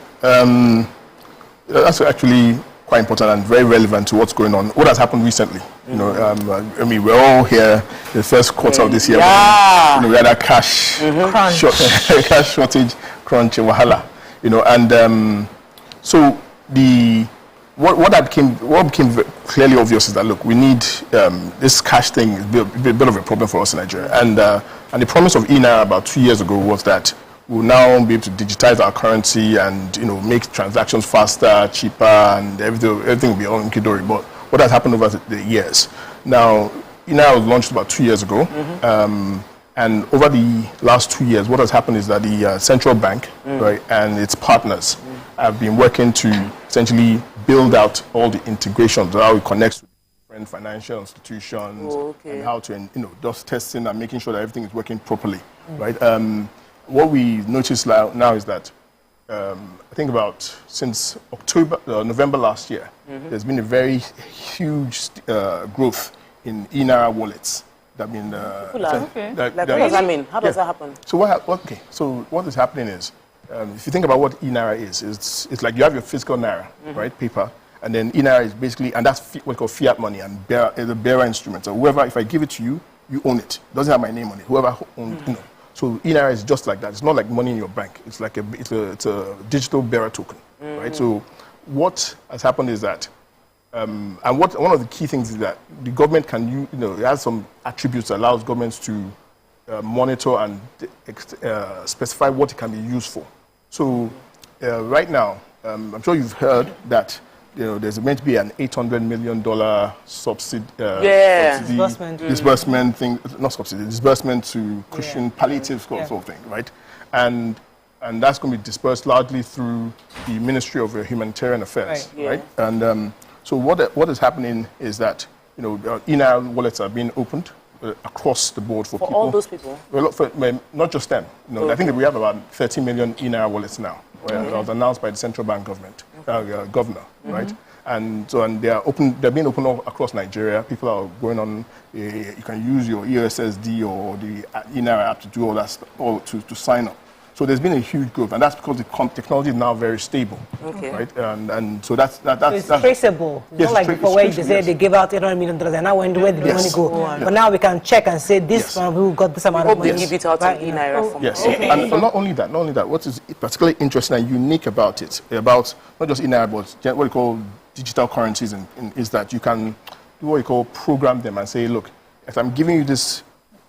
that's actually quite important and very relevant to what's going on. What has happened recently? You know, I mean, we're all here the first quarter of this year. Yeah. When, you know, we had a cash cash shortage, crunch, wahala. You know, and so what became clearly obvious is that, look, we need this cash thing is a bit of a problem for us in Nigeria, and the promise of eNaira about 2 years ago was that we'll now be able to digitize our currency and, you know, make transactions faster, cheaper, and everything will be all hunky-dory. But what has happened over the years? Now, eNaira was launched about 2 years ago, and over the last 2 years, what has happened is that the central bank, right, and its partners have been working to essentially build out all the integrations, how it connects with different financial institutions, and how to, you know, just testing and making sure that everything is working properly, right? What we noticed now is that I think about since November last year, there's been a very huge growth in eNaira wallets. That mean, what does that mean? How does that happen? So what is happening is, if you think about what eNaira is, it's like you have your physical naira, right, paper, and then eNaira is basically, and that's what we call fiat money and the bearer instrument. So whoever, if I give it to you, you own it. It doesn't have my name on it. Whoever owns, you know. So eNaira is just like that. It's not like money in your bank. It's like it's a digital bearer token, right? So what has happened is that, and one of the key things is that the government can, you know, it has some attributes that allows governments to monitor and specify what it can be used for. So right now, I'm sure you've heard that, you know, there's meant to be an $800 million disbursement thing, not subsidy, disbursement to cushion palliative sort of thing, right? And that's going to be dispersed largely through the Ministry of Humanitarian Affairs, right? And so what is happening is that, you know, eNaira wallets are being opened across the board for people. all those people? Well, not just them. You know, I think that we have about 30 million eNaira wallets now. That was announced by the central bank governor, right? And they're being opened all across Nigeria. People are going on. You can use your ESSD or the eNaira app to do all that, to sign up. So there's been a huge growth, and that's because the technology is now very stable, right? And so that's it's traceable. It's not like before where you say they give out $800 million, and now where did the money go? But now we can check and say this one who got this amount of money. Give it out in eNaira. Yes, and not only that. What is particularly interesting and unique about it, about not just eNaira, but what we call digital currencies, is that you can do what you call program them and say, look, if I'm giving you this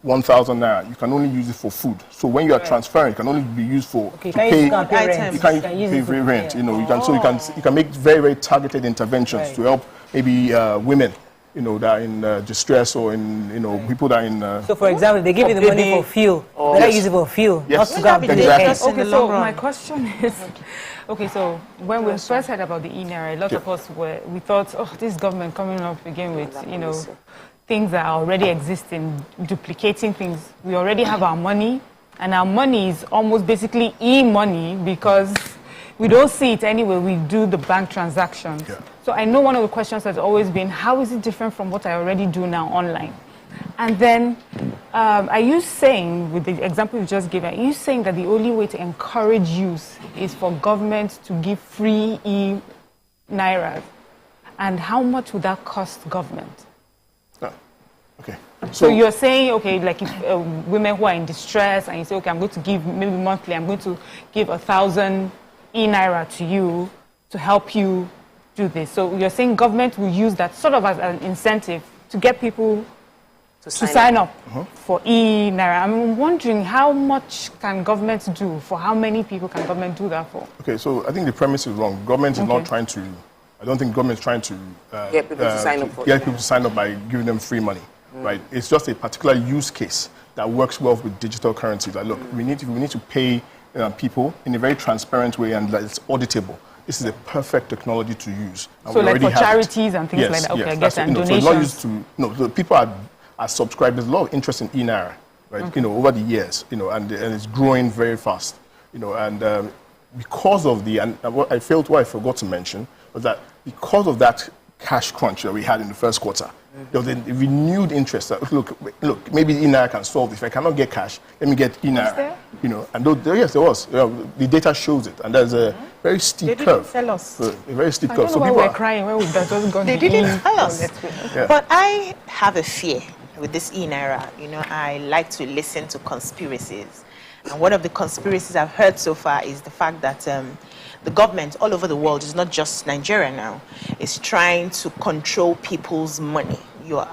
1,000 naira, you can only use it for food. So when you are transferring, it can only be used for to pay items. You can use pay rent. You know, you can make very, very targeted interventions to help maybe women, you know, that are in distress, or in, you know, people that are in. So for example, they give you the money for fuel. They use it for fuel. Yes, exactly. Okay, so my question is, okay, so when we first heard about the eNaira, a lot of us we thought, oh, this government coming up again with, you know, things that are already existing, duplicating things. We already have our money, and our money is almost basically e-money because we don't see it anyway. We do the bank transactions. So I know one of the questions has always been, how is it different from what I already do now online? And then are you saying, with the example you just gave, are you saying that the only way to encourage use is for government to give free e-Nairas? And how much would that cost government? Okay. So you're saying, okay, like if women who are in distress, and you say, okay, I'm going to give, maybe monthly, I'm going to give 1,000 eNaira to you to help you do this. So you're saying government will use that sort of as an incentive to get people to sign up for eNaira. I'm wondering, how much can government do? For how many people can government do that for? Okay, so I think the premise is wrong. Government is not trying to, I don't think government is trying to get people to sign up for get people to sign up by giving them free money. Right, it's just a particular use case that works well with digital currencies. Like, look, we need to pay people in a very transparent way, and that it's auditable. This is a perfect technology to use. So like for charities and things like that. Okay, I guess, and donations. So it's not used to, the people are subscribed. There's a lot of interest in eNaira, right? You know, over the years, you know, and it's growing very fast. You know, and because of what I forgot to mention was that because of that cash crunch that we had in the first quarter, there was a renewed interest that, look, maybe eNaira can solve this. If I cannot get cash, let me get eNaira. You know, and yes, there was. The data shows it, and there's very steep They didn't curve. tell us. A very steep I curve. don't know So why people we're are, crying when we've just gone. They didn't tell us. Yeah. But I have a fear with this e-naira. You know, I like to listen to conspiracies. And one of the conspiracies I've heard so far is the fact that the government all over the world, is not just Nigeria now, is trying to control people's money, your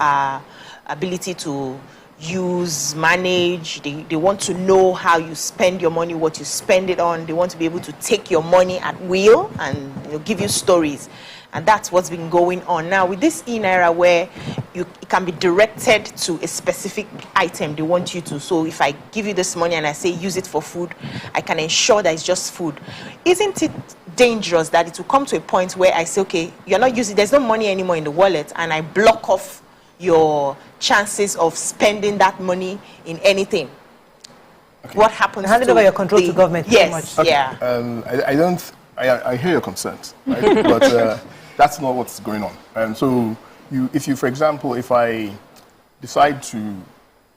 ability to use, manage. They want to know how you spend your money, what you spend it on. They want to be able to take your money at will and give you stories. And that's what's been going on now with this e-naira, where it can be directed to a specific item they want you to. So if I give you this money and I say use it for food, I can ensure that it's just food. Isn't it dangerous that it will come to a point where I say, okay, you're not using, there's no money anymore in the wallet, and I block off your chances of spending that money in anything? Okay. What happens? Handed over your control to government. Yes. Too much. okay. Yeah. I hear your concerns, right? But that's not what's going on. So if you, for example, if I decide to,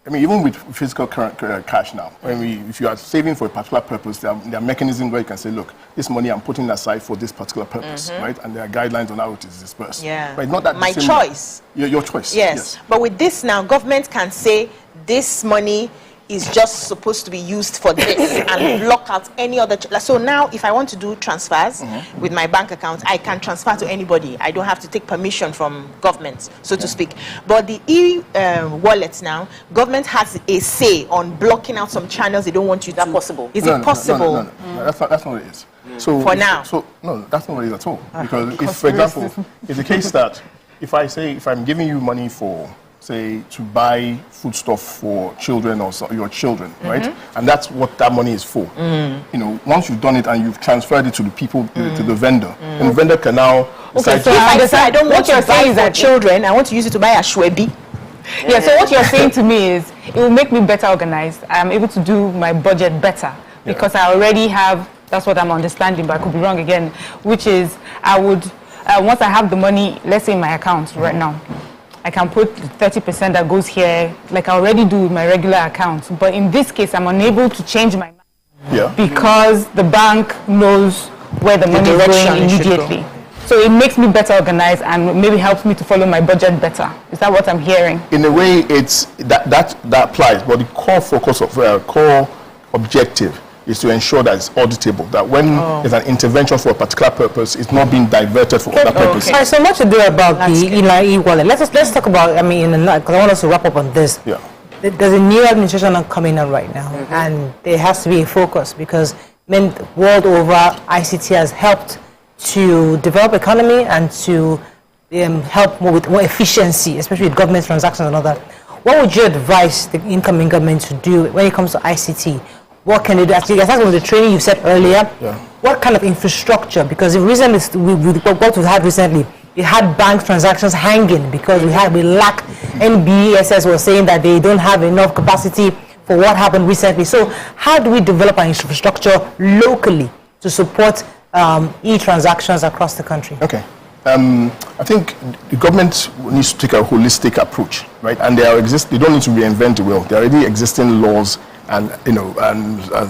I mean, even with physical current cash now, if you are saving for a particular purpose, there are mechanisms where you can say, look, this money I'm putting aside for this particular purpose, right? And there are guidelines on how it is dispersed. Yeah. But it's not that my choice. Your choice. Yes. But with this now, government can say this money is just supposed to be used for this and block out any other. So now, if I want to do transfers with my bank account, I can transfer to anybody. I don't have to take permission from government, so to speak. But the e-wallets now, government has a say on blocking out some channels they don't want you to. Is that possible? Is it possible? No, that's not what it is. So for now. So no, that's not what it is at all. Because if, for example, it's the case that if I'm giving you money for, say, to buy foodstuff for children or your children, right? And that's what that money is for. Once you've done it and you've transferred it to the people, to the vendor, and the vendor can now decide. So if I say I don't want to buy for children, I want to use it to buy a shwebi. Yeah, so what you're saying to me is it will make me better organized. I'm able to do my budget better because I already have, that's what I'm understanding, but I could be wrong again, which is I would, once I have the money, let's say in my account right now, I can put 30% that goes here, like I already do with my regular account. But in this case, I'm unable to change my mind because the bank knows where the money is going immediately. So it makes me better organized and maybe helps me to follow my budget better. Is that what I'm hearing? In a way, it's that applies. But the core focus of core objective is to ensure that it's auditable, that when there's an intervention for a particular purpose, it's not being diverted for other purposes. All right, so much to do about the e-wallet. Let's talk about, because I want us to wrap up on this. Yeah. There's a new administration coming on right now, and there has to be a focus because world over, ICT has helped to develop economy and to help with more efficiency, especially with government transactions and all that. What would you advise the incoming government to do when it comes to ICT? What can they do? Actually, aside from the training you said earlier, what kind of infrastructure? Because the reason is with what we've had recently, we had bank transactions hanging because we lack. NBSS was saying that they don't have enough capacity for what happened recently. So how do we develop our infrastructure locally to support e-transactions across the country? Okay. I think the government needs to take a holistic approach, right? And they don't need to reinvent the wheel. There are already existing laws and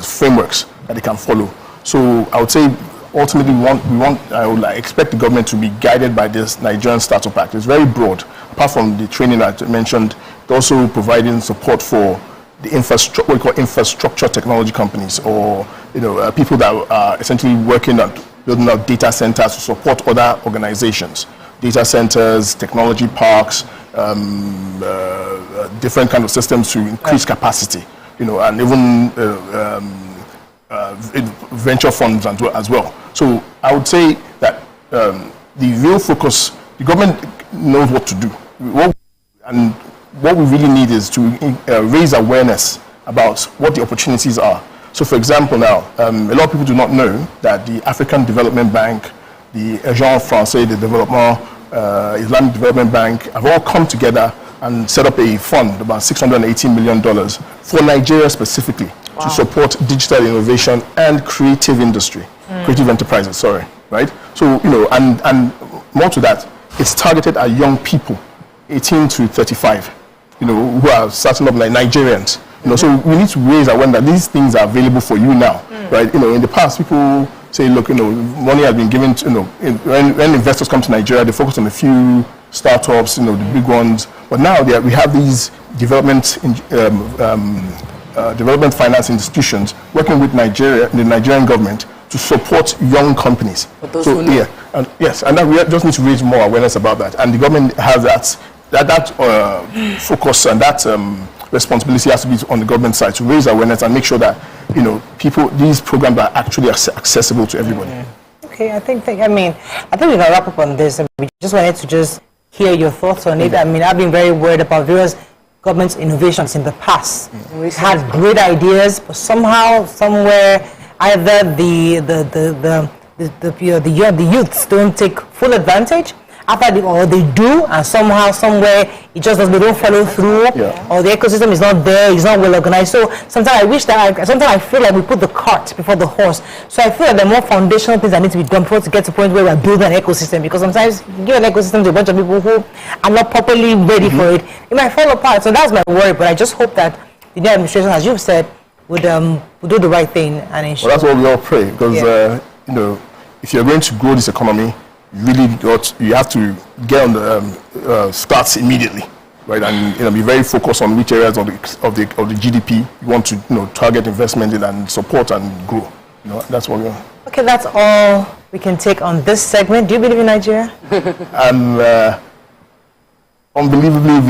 frameworks that they can follow. So I would say ultimately I would expect the government to be guided by this Nigerian Startup Act. It's very broad. Apart from the training that I mentioned, they're also providing support for the what we call infrastructure technology companies, or people that are essentially working on building out data centers to support other organizations, data centers, technology parks, different kind of systems to increase capacity. And even venture funds as well. So I would say that the real focus, the government knows what to do. And what we really need is to raise awareness about what the opportunities are. So for example now, a lot of people do not know that the African Development Bank, the Agence Française de Développement, Islamic Development Bank have all come together and set up a fund, about $618 million, for Nigeria specifically, to support digital innovation and creative industry, creative enterprises, right? So, and more to that, it's targeted at young people, 18 to 35, who are starting up like Nigerians. So we need to raise awareness that these things are available for you now, right? In the past, people say, look, money has been given to, when investors come to Nigeria, they focus on a few startups, the big ones. But now we have these development finance institutions working with the Nigerian government to support young companies. So and that we just need to raise more awareness about that. And the government has that focus and that responsibility has to be on the government side to raise awareness and make sure that these programs are actually accessible to everybody. Okay, I think we can wrap up on this. We just wanted to hear your thoughts on it. I've been very worried about various government innovations in the past. We've had great ideas, but somehow, somewhere, either the youths don't take full advantage or they do, and somehow, somewhere, it just doesn't, they don't follow through, or the ecosystem is not there, it's not well organized. So sometimes I feel like we put the cart before the horse. So I feel like there are more foundational things that need to be done before to get to a point where we're building an ecosystem, because sometimes you give an ecosystem to a bunch of people who are not properly ready for it, it might fall apart. So that's my worry, but I just hope that the new administration, as you've said, would do the right thing and ensure. Well, that's what we all pray, because if you're going to grow this economy, you have to get on the starts immediately, right? And be very focused on which areas of the GDP you want to target investment in and support and grow. That's what we want. Okay, that's all we can take on this segment. Do you believe in Nigeria? I'm unbelievably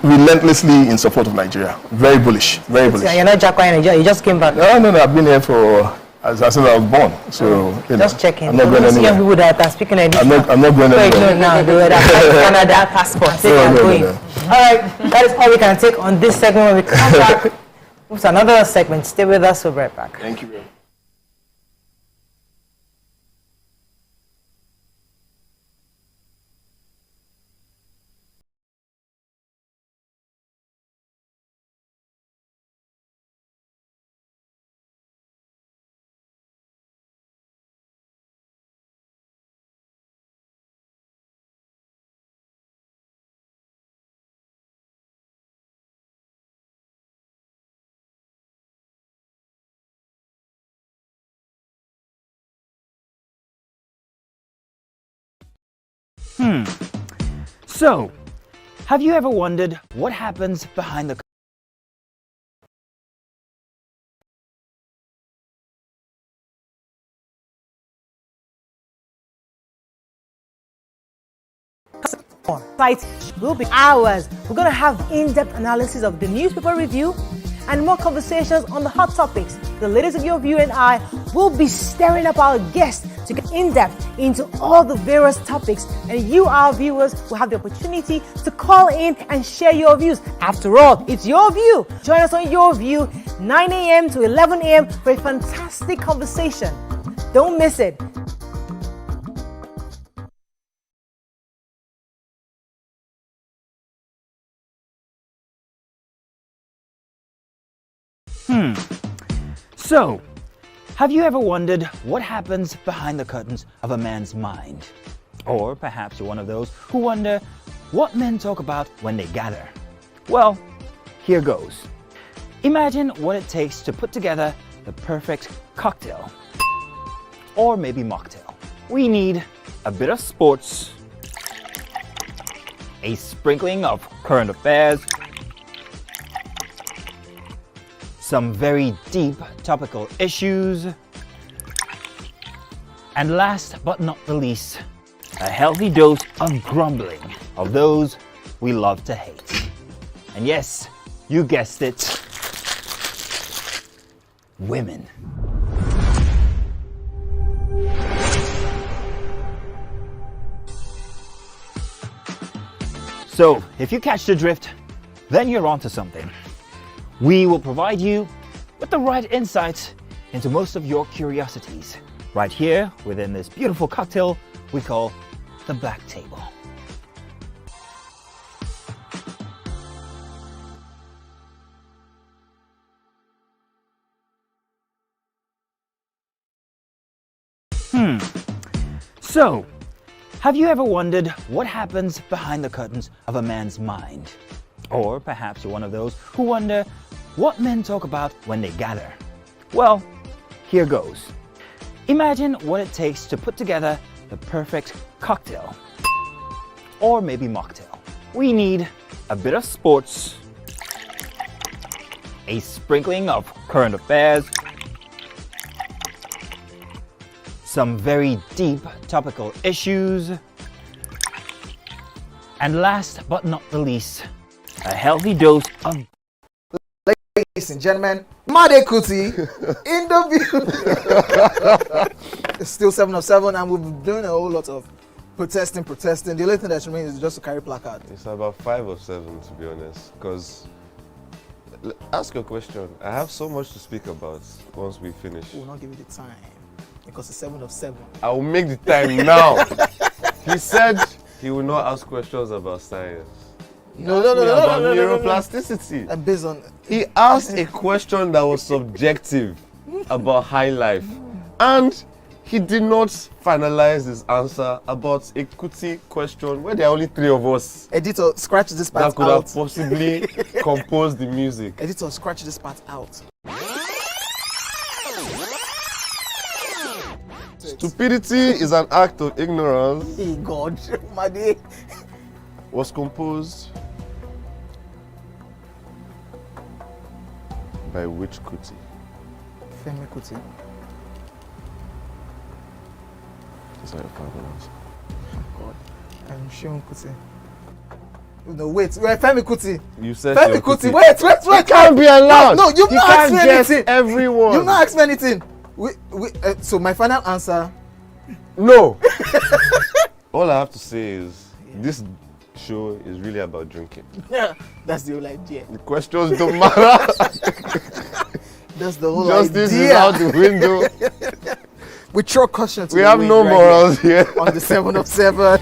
relentlessly in support of Nigeria. Very bullish. Very bullish. You're not Jackpot in Nigeria. You just came back. No. I've been here for. As I said, I was born, so just checking. I'm not going anywhere. Young people that are speaking English. I'm not going anywhere. Now they Canada passport. All right, that is all we can take on this segment. When we come back, move to another segment. Stay with us. We'll be right back. Thank you very much. So, have you ever wondered what happens behind the Site will be hours. We're going to have in-depth analysis of the newspaper review and more conversations on the hot topics. The ladies of Your View and I will be stirring up our guests to get in-depth into all the various topics, and you, our viewers, will have the opportunity to call in and share your views. After all, it's your view. Join us on Your View, 9 a.m. to 11 a.m. for a fantastic conversation. Don't miss it. So, have you ever wondered what happens behind the curtains of a man's mind? Or perhaps you're one of those who wonder what men talk about when they gather. Well, here goes. Imagine what it takes to put together the perfect cocktail. Or maybe mocktail. We need a bit of sports, a sprinkling of current affairs, some very deep topical issues, and last but not the least, a healthy dose of grumbling of those we love to hate. And yes, you guessed it, women. So, if you catch the drift, then you're onto something. We will provide you with the right insights into most of your curiosities, right here within this beautiful cocktail we call the Black Table. So, have you ever wondered what happens behind the curtains of a man's mind? Or perhaps you're one of those who wonder what men talk about when they gather. Well, here goes. Imagine what it takes to put together the perfect cocktail. Or maybe mocktail. We need a bit of sports, a sprinkling of current affairs, some very deep topical issues, and last but not the least, a healthy dose of... Ladies and gentlemen, Made Kuti in the view. It's still 7 of 7, and we've been doing a whole lot of protesting. The only thing that remains is just to carry placard. It's about 5 of 7, to be honest, because ask a question. I have so much to speak about once we finish. We'll not give you the time because it's 7 of 7. I will make the time now. He said he will not ask questions about science. No. Neuroplasticity. And based on... He asked a question that was subjective about high life. And he did not finalize his answer about a Kuti question where there are only 3 of us. Editor, scratch this part out. That could have possibly composed the music. Editor, scratch this part out. Stupidity is an act of ignorance. Hey God, Made. Was composed by which Kuti? Femi Kuti. Is that your final answer? Oh God, I'm Shion Kuti. No, wait, Femi Kuti. You said Femi Kuti. Wait. It can't be allowed. No, you've not asked me anything. Everyone. You've not asked me anything. So my final answer. No. All I have to say is this show is really about drinking. Yeah, that's the whole idea. The questions don't matter. That's the whole Justice idea. is out the window. We throw caution to we the have wind no right morals here. On the 7 of 7.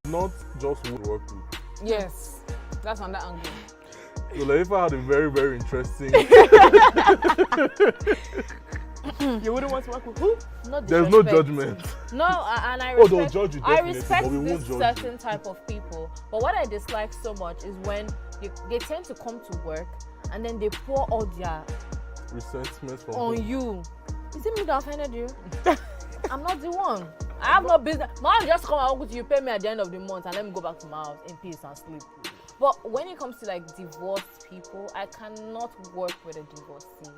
Not just woodworking. Yes, that's on that angle. So Laifa had a very, very interesting. You wouldn't want to work with who? Not There's no judgment. No, and I Oh, they'll respect, judge you I definitely, respect but we won't this judge certain you. type of people. But what I dislike so much is when they tend to come to work and then they pour all their Resentment from on home. you. Is it me that offended you? I'm not the one. I have no business. My mom just come and work with you, pay me at the end of the month, and let me go back to my house in peace and sleep. But when it comes to like divorced people, I cannot work with a divorcee.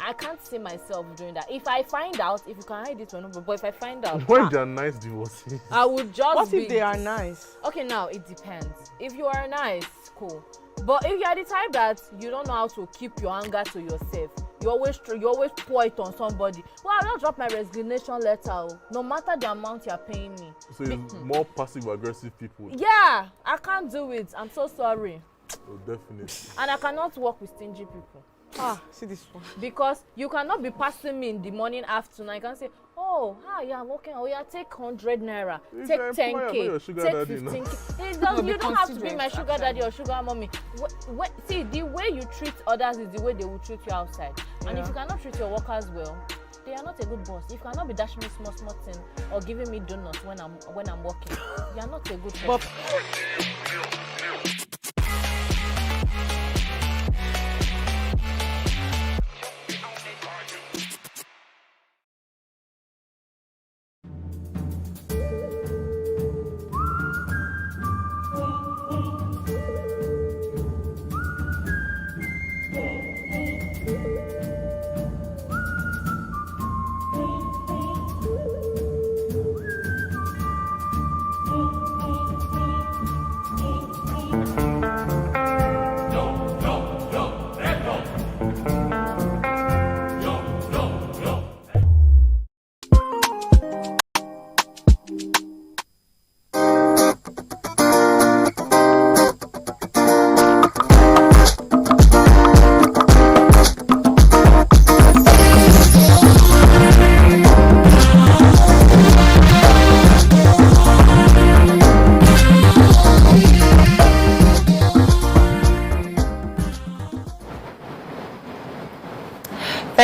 I can't see myself doing that. If I find out, if you can hide it, but if I find out, When they are nice divorcees. I would just. What if they are nice? Okay, now it depends. If you are nice, cool. But if you are the type that you don't know how to keep your anger to yourself, you always pour it on somebody. Well, I'll just drop my resignation letter, no matter the amount you're paying me. So it's more passive-aggressive people. Yeah, I can't do it. I'm so sorry. Oh, definitely. And I cannot work with stingy people. See this one. Because you cannot be passing me in the morning, afternoon. I can say, oh, hi, yeah, I'm working. Oh, yeah, take 100 naira, If take you're 10K, sugar take daddy, 15K. You don't have to be my sugar daddy or sugar mommy. See, the way you treat others is the way they will treat you outside. And if you cannot treat your workers well, they are not a good boss. If you cannot be dashing me small thing or giving me donuts when I'm working, you are not a good boss.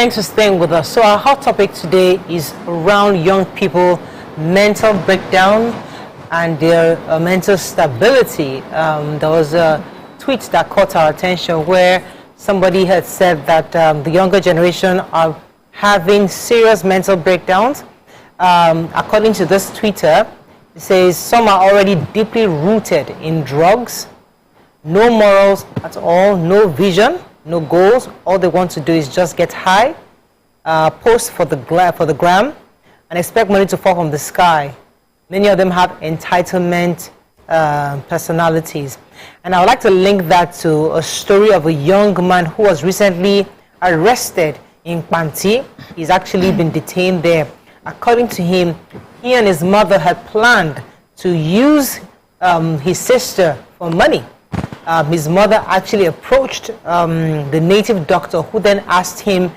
Thanks for staying with us. So our hot topic today is around young people, mental breakdown and their mental stability. There was a tweet that caught our attention where somebody had said that the younger generation are having serious mental breakdowns. According to this tweeter, it says some are already deeply rooted in drugs, no morals at all, no vision, no goals. All they want to do is just get high, post for the gram, and expect money to fall from the sky. Many of them have entitlement personalities. And I would like to link that to a story of a young man who was recently arrested in Panti. He's actually been detained there. According to him, he and his mother had planned to use his sister for money. His mother actually approached the native doctor, who then asked him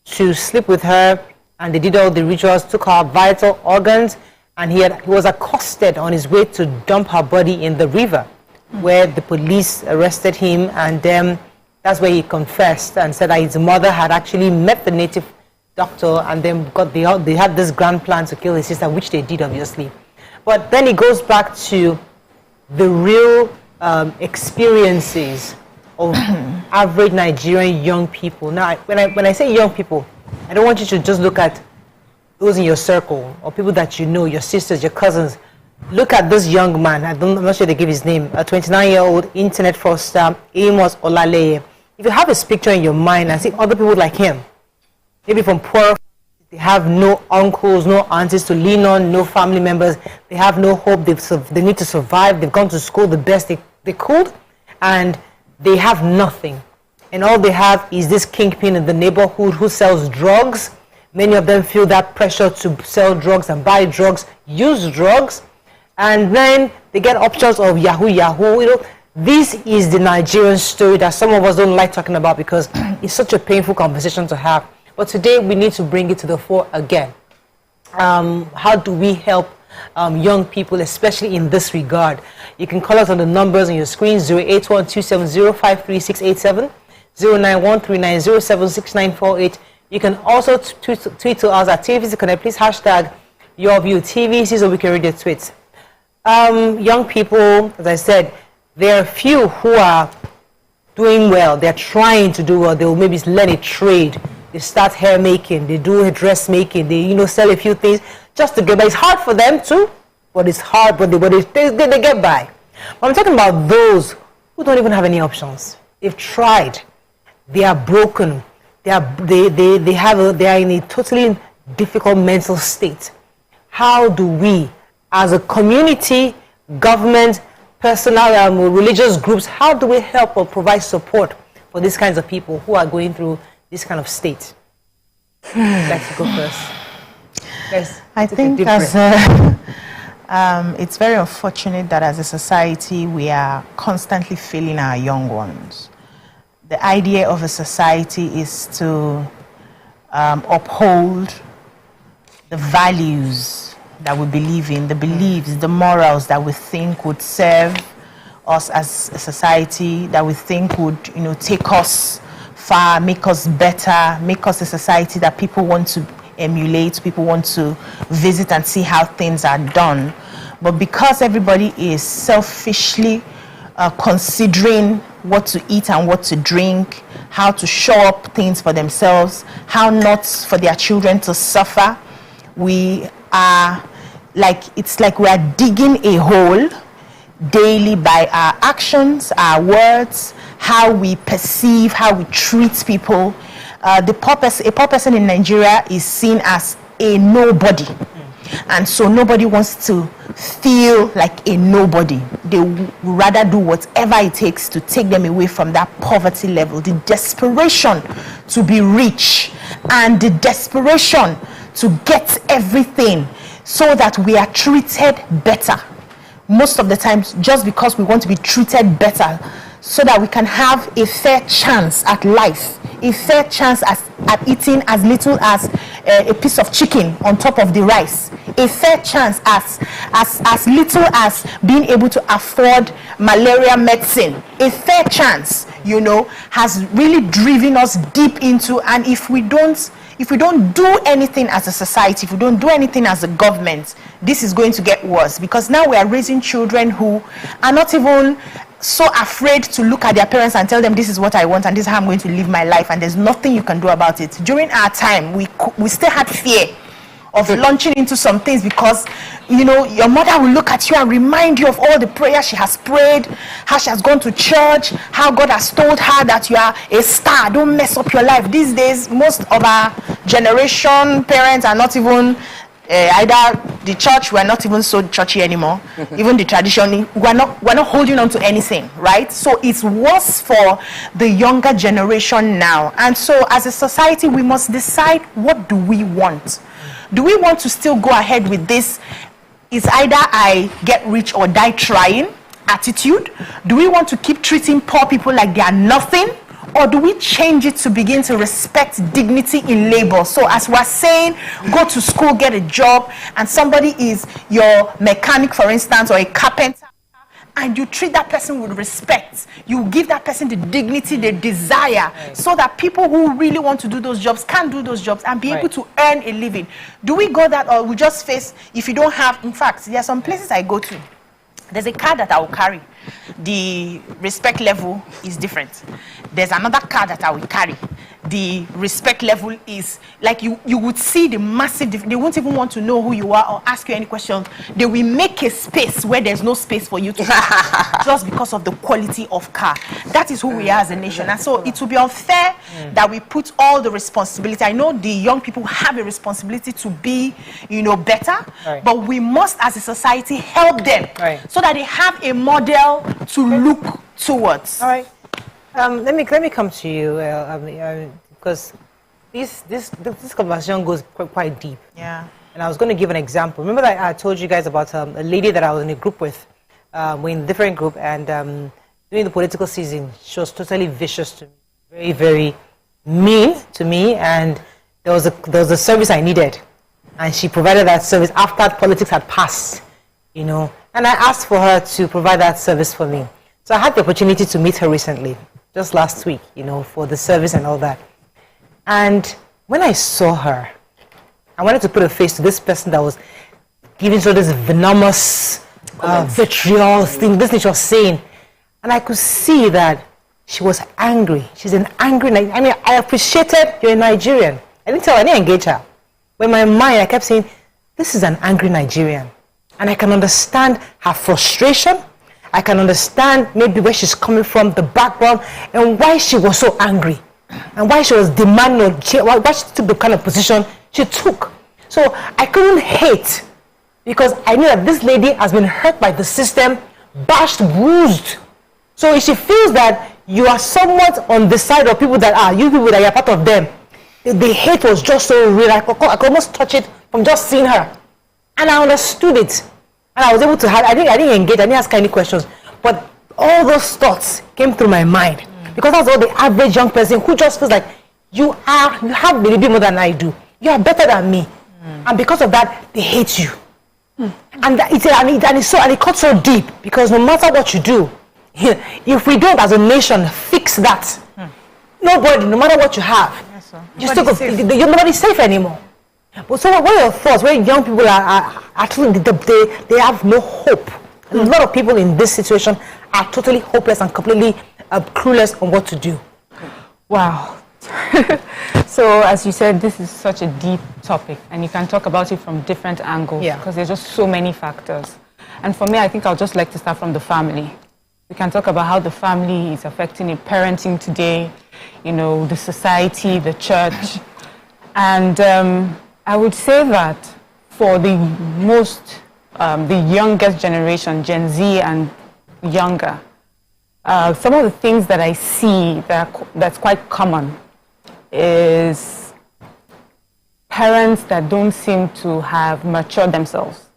to sleep with her, and they did all the rituals, took her vital organs, and he was accosted on his way to dump her body in the river, where the police arrested him, and then that's where he confessed and said that his mother had actually met the native doctor, and then they had this grand plan to kill his sister, which they did, obviously. But then it goes back to the real experiences of average Nigerian young people. Now, when I say young people, I don't want you to just look at those in your circle or people that you know, your sisters, your cousins. Look at this young man. I'm not sure they give his name. A 29-year-old internet fraudster, Amos Olaleye. If you have his picture in your mind and see other people like him, maybe from poor, they have no uncles, no aunties to lean on, no family members. They have no hope. They need to survive. They've gone to school the best they could, and they have nothing. And all they have is this kingpin in the neighborhood who sells drugs. Many of them feel that pressure to sell drugs and buy drugs, use drugs, and then they get options of Yahoo. You know, this is the Nigerian story that some of us don't like talking about because it's such a painful conversation to have. But today we need to bring it to the fore again. How do we help young people, especially in this regard? You can call us on the numbers on your screen: 08127053687, 09139076948. You can also tweet to us at TVC Connect. Please hashtag YourViewTVC so we can read your tweets. Young people, as I said, there are few who are doing well. They're trying to do well. They will maybe learn a trade. They start hair making. They do dressmaking. They sell a few things just to get by. It's hard for them too, but it's hard. But they get by. But I'm talking about those who don't even have any options. They've tried. They are broken. They are in a totally difficult mental state. How do we, as a community, government, personal, religious groups, how do we help or provide support for these kinds of people who are going through this kind of state? Let's go first. I think it's very unfortunate that as a society we are constantly failing our young ones. The idea of a society is to uphold the values that we believe in, the beliefs, the morals that we think would serve us as a society, that we think would, take us far, make us better, make us a society that people want to emulate, people want to visit and see how things are done. But because everybody is selfishly considering what to eat and what to drink, how to show up things for themselves, how not for their children to suffer, we are it's like we are digging a hole daily by our actions, our words, how we perceive, how we treat people. A poor person in Nigeria is seen as a nobody. And so nobody wants to feel like a nobody. They would rather do whatever it takes to take them away from that poverty level, the desperation to be rich and the desperation to get everything so that we are treated better. Most of the times, just because we want to be treated better so that we can have a fair chance at life, a fair chance at eating as little as a piece of chicken on top of the rice, a fair chance as little as being able to afford malaria medicine, a fair chance, you know, has really driven us deep into. And if we don't do anything as a society, if we don't do anything as a government, this is going to get worse, because now we are raising children who are not even so afraid to look at their parents and tell them, this is what I want and this is how I'm going to live my life, and there's nothing you can do about it. During our time, we still had fear of launching into some things, because, you know, your mother will look at you and remind you of all the prayers she has prayed, how she has gone to church, how God has told her that you are a star, don't mess up your life. These days, most of our generation parents are not even either the church, we're not even so churchy anymore. Even the tradition, we're not holding on to anything, right? So it's worse for the younger generation now. And so as a society, we must decide, what do we want? Do we want to still go ahead with this, it's either I get rich or die trying attitude? Do we want to keep treating poor people like they are nothing? Or do we change it to begin to respect dignity in labor? So as we're saying, go to school, get a job, and somebody is your mechanic, for instance, or a carpenter, and you treat that person with respect. You give that person the dignity they desire, so that people who really want to do those jobs can do those jobs and be able to earn a living. Do we go that, or we just face, if you don't have, in fact, there are some places I go to, there's a car that I will carry. The respect level is different. There's another car that I will carry. The respect level is like, you would see the massive difference. They won't even want to know who you are or ask you any questions. They will make a space where there's no space for you to just because of the quality of car. That is who we are as a nation. And so it will be unfair that we put all the responsibility. I know the young people have a responsibility to be, you know, better, but we must as a society help them so that they have a model to look towards. All right. Let me come to you, because this conversation goes quite deep. Yeah. And I was going to give an example. Remember that I told you guys about a lady that I was in a group with, we're in a different group, and during the political season, she was totally vicious to me, very, very mean to me, and there was a service I needed, and she provided that service after politics had passed, you know, and I asked for her to provide that service for me. So I had the opportunity to meet her recently, just last week, you know, for the service and all that. And when I saw her, I wanted to put a face to this person that was giving sort of this venomous vitriol thing, this she was saying. And I could see that she was angry. She's an angry, I mean, I appreciated you're a Nigerian. I didn't engage her. But in my mind, I kept saying, this is an angry Nigerian. And I can understand her frustration. I can understand maybe where she's coming from, the background, and why she was so angry, and why she was demanding, why she took the kind of position she took. So I couldn't hate, because I knew that this lady has been hurt by the system, bashed, bruised. So if she feels that you are somewhat on the side of people that are, you people that are part of them, the hate was just so real. I could almost touch it from just seeing her. And I understood it. And I was able to have, I didn't engage, I didn't ask any questions. But all those thoughts came through my mind. Because that's all the average young person who just feels like, you have a little bit more than I do. You are better than me. And because of that, they hate you. And it cuts so deep, because no matter what you do, if we don't as a nation fix that, nobody, no matter what you have, you're not safe anymore. But so what are your thoughts when young people are actually, they have no hope? A lot of people in this situation are totally hopeless and completely clueless on what to do. Wow. So as you said, this is such a deep topic, and you can talk about it from different angles, because there's just so many factors. And for me, I think I'll just like to start from the family. We can talk about how the family is affecting in parenting today, you know, the society, the church. And I would say that for the the youngest generation, Gen Z and younger, some of the things that I see that's quite common is parents that don't seem to have matured themselves,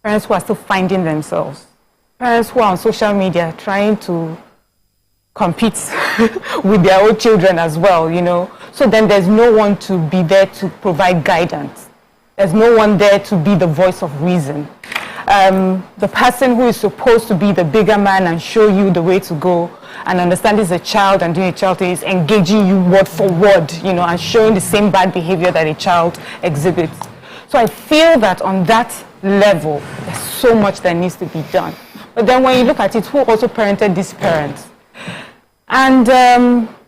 parents who are still finding themselves, parents who are on social media trying to compete with their own children as well, you know. So then there's no one to be there to provide guidance. There's no one there to be the voice of reason. The person who is supposed to be the bigger man and show you the way to go and understand as a child and doing a child thing is engaging you word for word, you know, and showing the same bad behavior that a child exhibits. So I feel that on that level, there's so much that needs to be done. But then when you look at it, who also parented these parents? And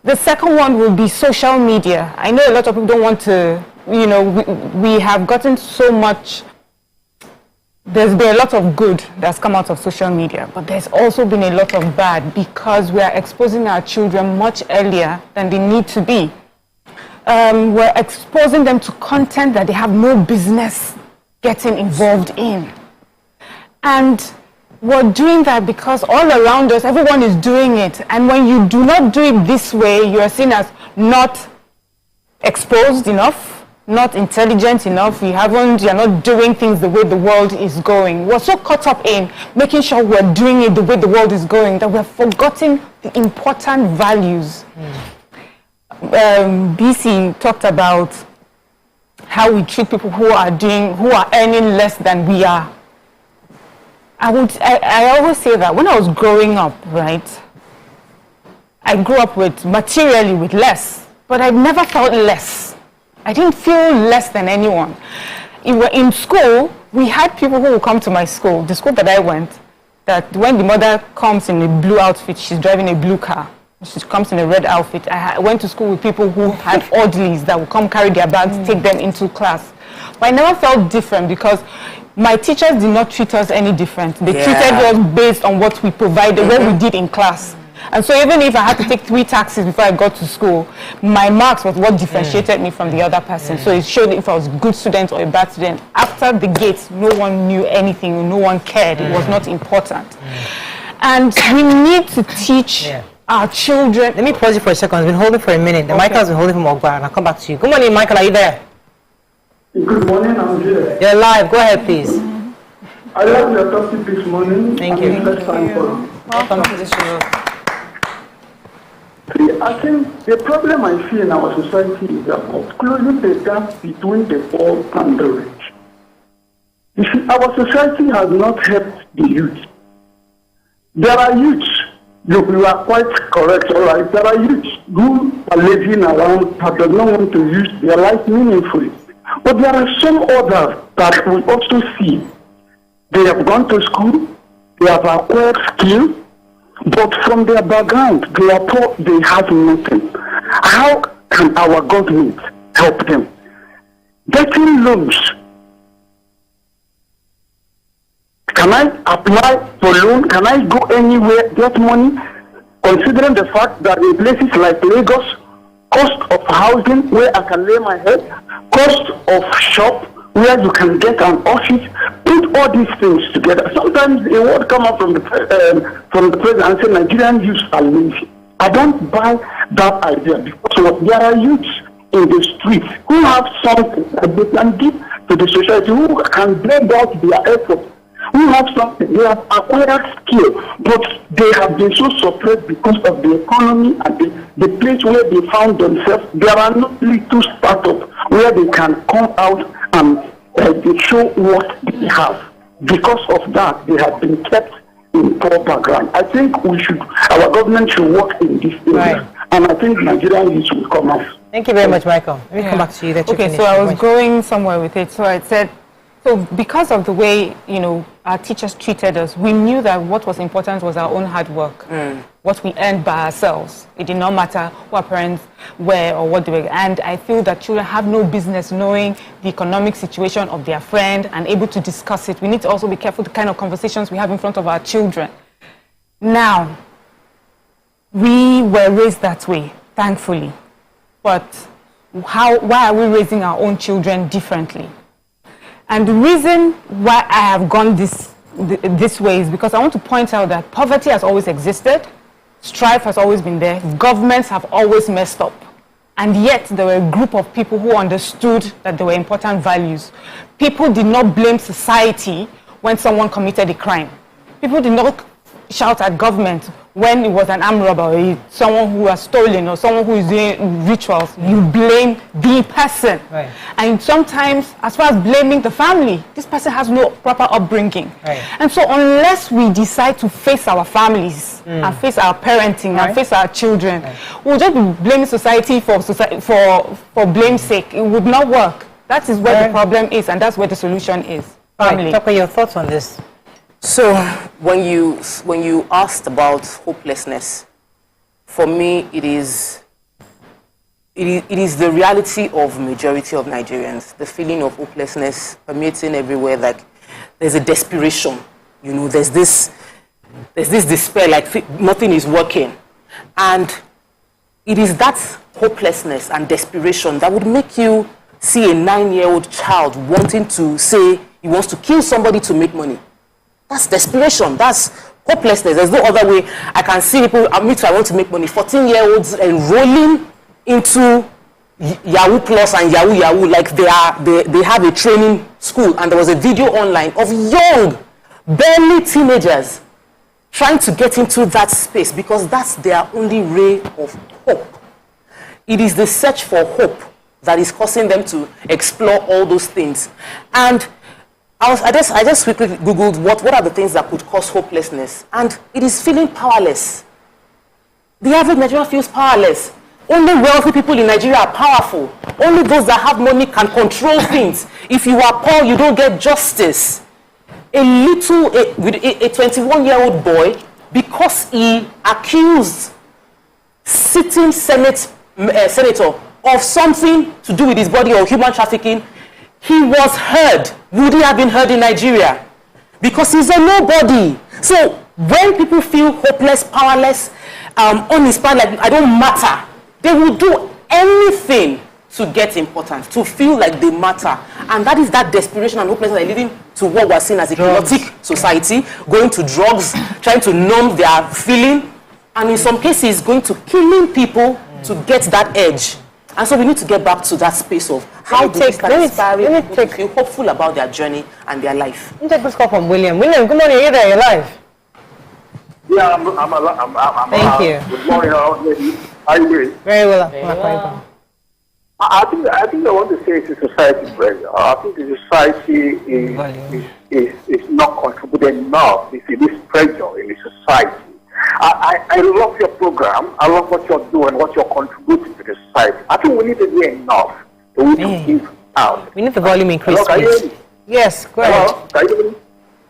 the second one will be social media. I know a lot of people don't want to, you know, we have gotten so much. There's been a lot of good that's come out of social media, but there's also been a lot of bad because we are exposing our children much earlier than they need to be. We're exposing them to content that they have no business getting involved in. And we're doing that because all around us, everyone is doing it. And when you do not do it this way, you are seen as not exposed enough, not intelligent enough. You're not doing things the way the world is going. We're so caught up in making sure we're doing it the way the world is going that we're forgetting the important values. BC talked about how we treat people who are earning less than we are. I always say that when I was growing up, right, I grew up materially with less, but I never felt less. I didn't feel less than anyone. In school, we had people who would come to my school, the school that I went, that when the mother comes in a blue outfit, she's driving a blue car. She comes in a red outfit. I went to school with people who had orderlies that would come carry their bags, take them into class. But I never felt different because my teachers did not treat us any different. They treated us based on what we provided, what we did in class. And so even if I had to take 3 taxis before I got to school, my marks was what differentiated me from the other person. So it showed if I was a good student or a bad student. After the gates, no one knew anything, no one cared. It was not important. And we need to teach our children. Let me pause you for a second. I've been holding for a minute. Michael's been holding for Mogba, and I'll come back to you. Good morning, Michael. Are you there? Good morning, I'm here. You're live. Go ahead, please. I love your topic this morning. Thank you. Welcome to the show. See, I think the problem I see in our society is about closing the gap between the poor and the rich. You see, our society has not helped the youth. There are youths, you are quite correct, all right. There are youths who are living around but do not want to use their life meaningfully. But there are some others that we also see. They have gone to school, they have acquired skill, but from their background, they are poor, they have nothing. How can our government help them? Getting loans. Can I apply for loan? Can I go anywhere, get money? Considering the fact that in places like Lagos, cost of housing where I can lay my head, cost of shop where you can get an office, put all these things together. Sometimes a word come out from the president and say Nigerian youths are lazy. I don't buy that idea because there are youths in the streets who have something that they can give to the society, who can bring out their effort, who have something, they have acquired skill, but they have been so suppressed because of the economy and the place where they found themselves. There are no little startups where they can come out and they show what they have. Because of that, they have been kept in poor background. I think our government should work in this area, and I think Nigerian youth will come out. Thank you very much, Michael. Let me come back to you. Okay, so I was going somewhere with it. So I said, so because of the way, our teachers treated us, we knew that what was important was our own hard work, what we earned by ourselves. It did not matter who our parents were or what they were. And I feel that children have no business knowing the economic situation of their friend and able to discuss it. We need to also be careful the kind of conversations we have in front of our children. Now, we were raised that way, thankfully. But why are we raising our own children differently? And the reason why I have gone this way is because I want to point out that poverty has always existed, strife has always been there, governments have always messed up. And yet there were a group of people who understood that there were important values. People did not blame society when someone committed a crime. People did not shout at government when it was an armed robber, or someone who has stolen, or someone who is doing rituals, you blame the person. Right. And sometimes, as far as blaming the family, this person has no proper upbringing. Right. And so unless we decide to face our families and face our parenting and face our children, we'll just be blaming society for blame's sake. It would not work. That is where the problem is, and that's where the solution is. Family. Talk about your thoughts on this. So when you asked about hopelessness, for me it is the reality of majority of Nigerians. The feeling of hopelessness permeating everywhere. Like there's a desperation, you know. There's this despair, like nothing is working, and it is that hopelessness and desperation that would make you see a 9-year-old child wanting to say he wants to kill somebody to make money. That's desperation. That's hopelessness. There's no other way. I can see people, I want to make money. 14-year-olds enrolling into Yahoo Plus and Yahoo, like they have a training school. And there was a video online of young, barely teenagers trying to get into that space because that's their only ray of hope. It is the search for hope that is causing them to explore all those things. And I just quickly Googled what are the things that could cause hopelessness, and it is feeling powerless. The average Nigerian feels powerless. Only wealthy people in Nigeria are powerful. Only those that have money can control things. If you are poor, you don't get justice. A 21-year-old boy, because he accused sitting senator of something to do with his body or human trafficking, he was heard. Would he have been heard in Nigeria? Because he's a nobody. So when people feel hopeless, powerless, uninspired, like I don't matter, they will do anything to get important, to feel like they matter. And that is that desperation and hopelessness that leading to what we're seeing as a chaotic society, going to drugs, trying to numb their feeling, and in some cases going to killing people to get that edge. And so we need to get back to that space of how to start inspiring people to feel hopeful about their journey and their life. Let me take this call from William. William, good morning. You're there. You're live. Yeah, I'm Thank you. Good morning, how are you doing? Very well. I think I want to say it's a society pressure. I think the society is not contributing enough. You see this pressure in the society. I love your program. I love what you're doing, what you're contributing to the society. I think we need to do enough to give out. We need the volume increase. Yes, go ahead. Can you hear me?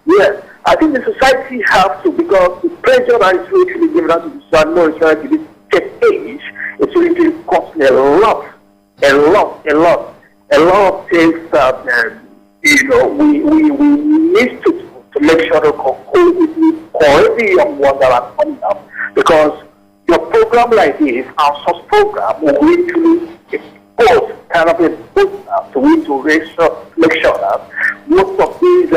Yes. I think the society has to, because the pressure that is really given out to the society, this age, it's really costing a lot of things that we need to make sure to call the young ones that are coming up, because your program like this, our source program, will really expose kind of a program to make sure that most of these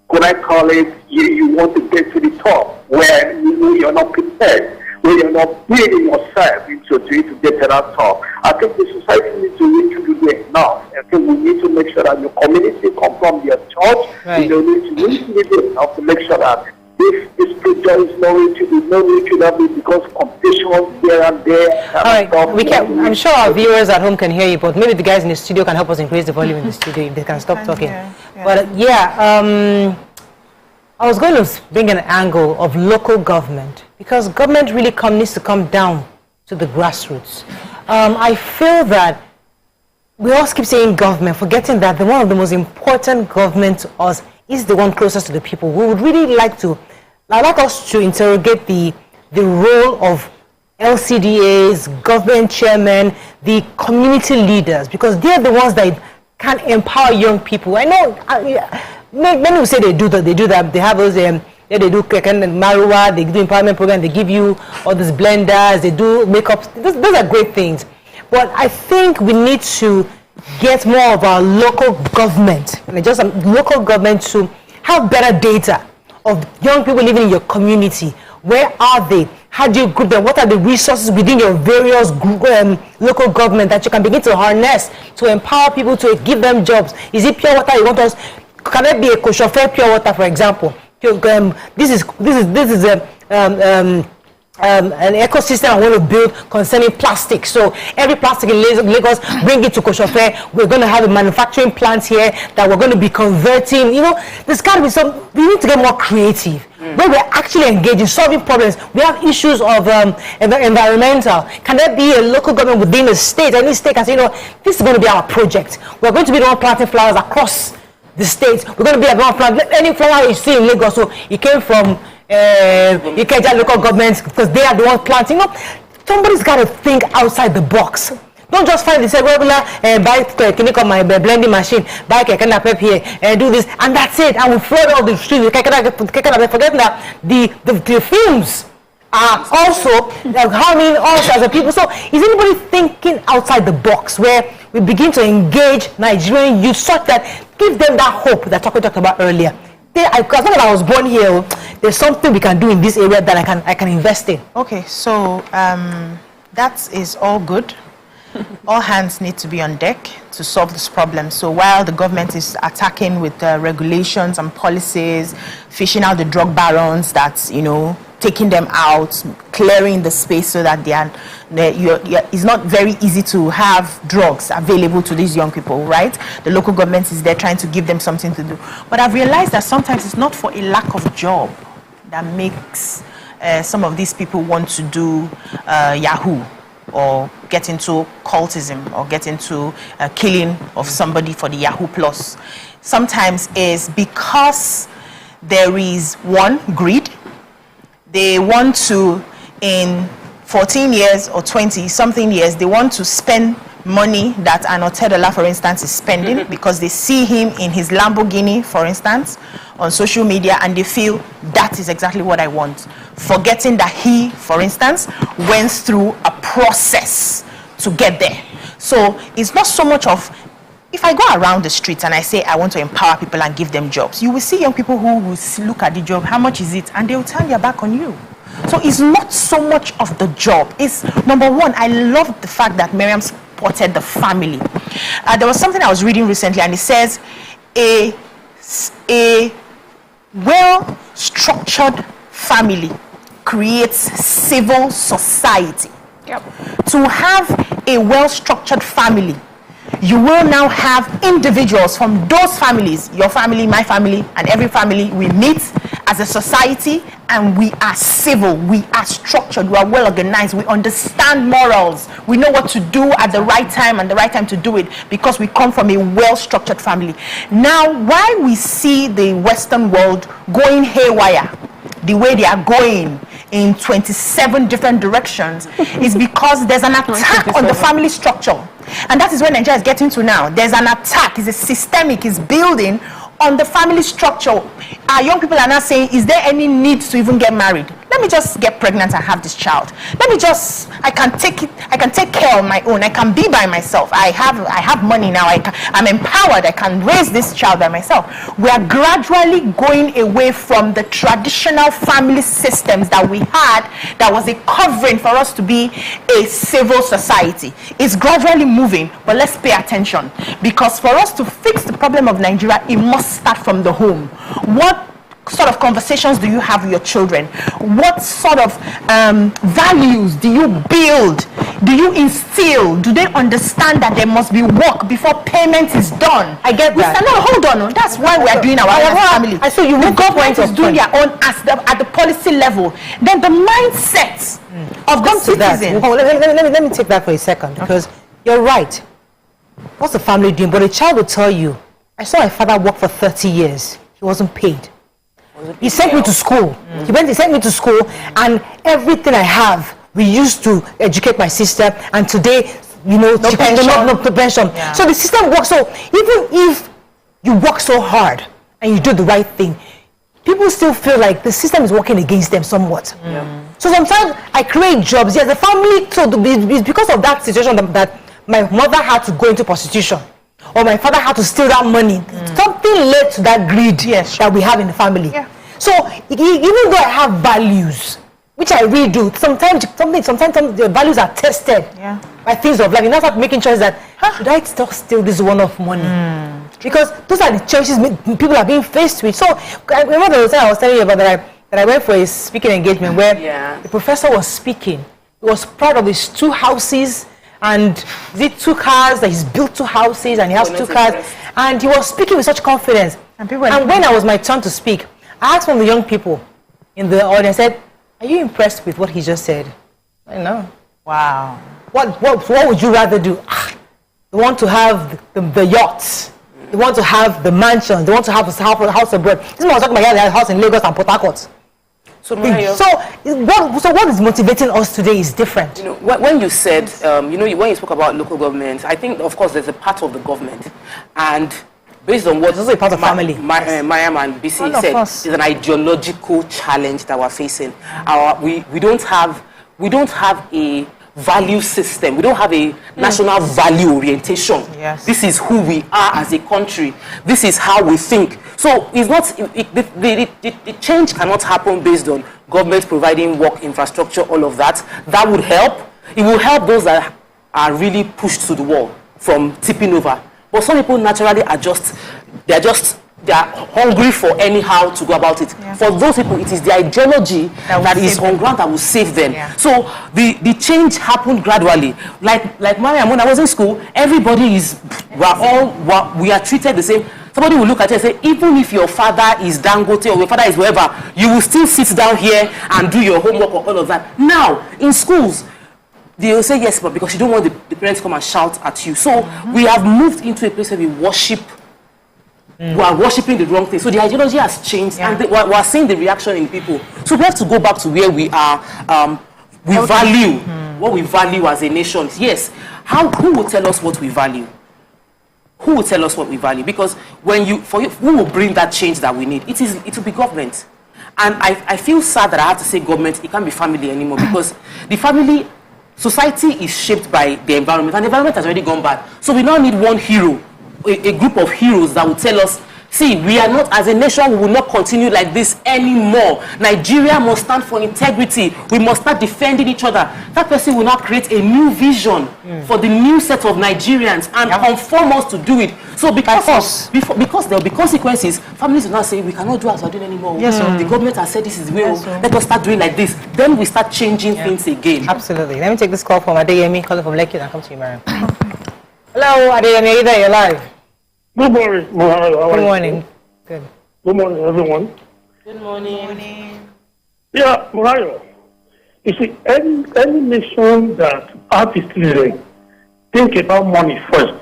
could I call it, you want to get to the top where you're not prepared, where you're not building yourself into to get to that top. I think the society needs to really do enough. I think we need to make sure that your community come from their church. Right. You need to do enough to make sure that this project is not going to be because competition here and there. All right, I'm sure our viewers at home can hear you, but maybe the guys in the studio can help us increase the volume in the studio if they can stop talking. But I was going to bring an angle of local government, because government really needs to come down to the grassroots. I feel that we all keep saying government, forgetting that one of the most important government to us is the one closest to the people. We would really like us to interrogate the role of LCDAs, government chairmen, the community leaders, because they're the ones that can empower young people. I know many will say they do that. They have those they do Keken and Marua, they do empowerment program, they give you all these blenders, they do makeup. Those are great things. But I think we need to get more of our local government, just local government, to have better data of young people living in your community. Where are they? How do you group them? What are the resources within your various local government that you can begin to harness to empower people, to give them jobs? Is it pure water you want us? Can it be a chauffeur pure water, for example? This is an ecosystem I want to build concerning plastic. So every plastic in Lagos, bring it to Koshofe. We're going to have a manufacturing plant here that we're going to be converting. You know, there's got to be we need to get more creative. Where we're actually engaged in solving problems. We have issues of environmental. Can there be a local government within a state? Any state can say, you know, this is going to be our project. We're going to be the one planting flowers across the state. We're going to be the one planting any flower you see in Lagos. So it came from Ikeja local governments because they are the ones planting. You know, somebody's got to think outside the box. Don't just find the regular buy my blending machine, buy kekena pep here, do this, and that's it. And we flood all the streets. Forgetting that the films are also harming us as a people. So is anybody thinking outside the box where we begin to engage Nigerian youth such that give them that hope that Toko talked about earlier? As long as I was born here, there's something we can do in this area that I can invest in. Okay, so that is all good. All hands need to be on deck to solve this problem. So while the government is attacking with regulations and policies, fishing out the drug barons, that's, you know, taking them out, clearing the space so that it's not very easy to have drugs available to these young people, right? The local government is there trying to give them something to do. But I've realized that sometimes it's not for a lack of job that makes some of these people want to do Yahoo, or get into cultism, or get into killing of somebody for the Yahoo Plus. Sometimes is because there is one, greed. They want to, in 14 years or 20 something years, they want to spend money that an Otedola, for instance, is spending because they see him in his Lamborghini, for instance, on social media, and they feel that is exactly what I want. Forgetting that he, for instance, went through a process to get there. So it's not so much of, if I go around the streets and I say I want to empower people and give them jobs, you will see young people who will look at the job, how much is it? And they will turn their back on you. So it's not so much of the job. It's, number one, I love the fact that Miriam supported the family. There was something I was reading recently, and it says a well-structured family creates civil society. Yep. To have a well-structured family, you will now have individuals from those families, your family, my family, and every family. We meet as a society, and we are civil, we are structured, we are well organized, we understand morals, we know what to do at the right time and the right time to do it, because we come from a well-structured family. Now, why we see the Western world going haywire the way they are going in 27 different directions is because there's an attack on the family structure. And that is where Nigeria is getting to now. There's an attack, it's a systemic, it's building on the family structure. Our young people are now saying, is there any need to even get married? Let me just get pregnant and have this child. I can take care of my own. I can be by myself. I have money now. I'm empowered. I can raise this child by myself. We are gradually going away from the traditional family systems that we had that was a covering for us to be a civil society. It's gradually moving, but let's pay attention, because for us to fix the problem of Nigeria, it must start from the home. What sort of conversations do you have with your children? What sort of values do you build? Do you instill? Do they understand that there must be work before payment is done? I get that. No, hold on. That's why we are doing our family. I saw you. The government is doing their own at the policy level. Then the mindset of the citizen. Let me take that for a second, because you're right. What's the family doing? But a child will tell you, I saw my father work for 30 years. He wasn't paid. He sent me to school. He sent me to school, and everything I have, we used to educate my sister, and today, you know, no pension. Yeah. So the system works. So even if you work so hard and you do the right thing, people still feel like the system is working against them somewhat. So sometimes I create jobs. Yes, the family. So it's because of that situation that my mother had to go into prostitution, or my father had to steal that money. Something led to that greed that we have in the family. Yeah. So even though I have values, which I really do, sometimes the values are tested by things of life. You now start making choices that, should I still steal this one-off money? Because those are the choices people are being faced with. So remember the time I was telling you about that but I went for a speaking engagement where the professor was speaking. He was proud of his 2 houses and the 2 cars, that he's built 2 houses and he has 2 cars. And he was speaking with such confidence. And when I was my turn to speak, I asked one of the young people in the audience, I said, are you impressed with what he just said? I know. Wow. What would you rather do? They want to have the yachts. They want to have the mansion. They want to have a house abroad. This man was talking about a house in Lagos and Port Harcourt. So what is motivating us today is different. You know, when you said, when you spoke about local government, I think, of course, there's a part of the government. And based on what there's also a part of family. Mariam and BC said, it's an ideological challenge that we're facing. We don't have a value system. We don't have a national value orientation. Yes. This is who we are as a country. This is how we think. So it's not the change cannot happen based on government providing work, infrastructure, all of that. That would help. It will help those that are really pushed to the wall from tipping over. But some people naturally are they are hungry for anyhow to go about it. Yeah. For those people, it is the ideology that is on ground that will save them. Yeah. So the change happened gradually. Like Mariam, when I was in school, everybody we are treated the same. Somebody will look at you and say, even if your father is Dangote or your father is whoever, you will still sit down here and do your homework or all of that. Now, in schools, they will say yes, but because you don't want the parents to come and shout at you. So we have moved into a place where we worship. We are worshipping the wrong thing. So the ideology has changed, and we are seeing the reaction in people. So we have to go back to where we are. Value what we value as a nation. Yes. Who will tell us what we value? Who will tell us what we value? Because who will bring that change that we need? It will be government. And I feel sad that I have to say government. It can't be family anymore, because the family. Society is shaped by the environment, and the environment has already gone bad. So we now need one hero, a group of heroes that will tell us, see, we are not, as a nation, we will not continue like this anymore. Nigeria must stand for integrity. We must start defending each other. That person will now create a new vision for the new set of Nigerians and conform us to do it. So because there will be consequences, families will now say, we cannot do as we're doing anymore. Yes, the government has said this is the way. Let us start doing like this. Then we start changing things again. Absolutely. Let me take this call from Adeyemi, calling from Lekki, and come to you, Mariam. Hello, Adeyemi, are you there? You're live. Good morning, Muhammad. Good morning. Good. Good morning, everyone. Good morning. Yeah, Muhammad. You see, any nation that artists think about money first,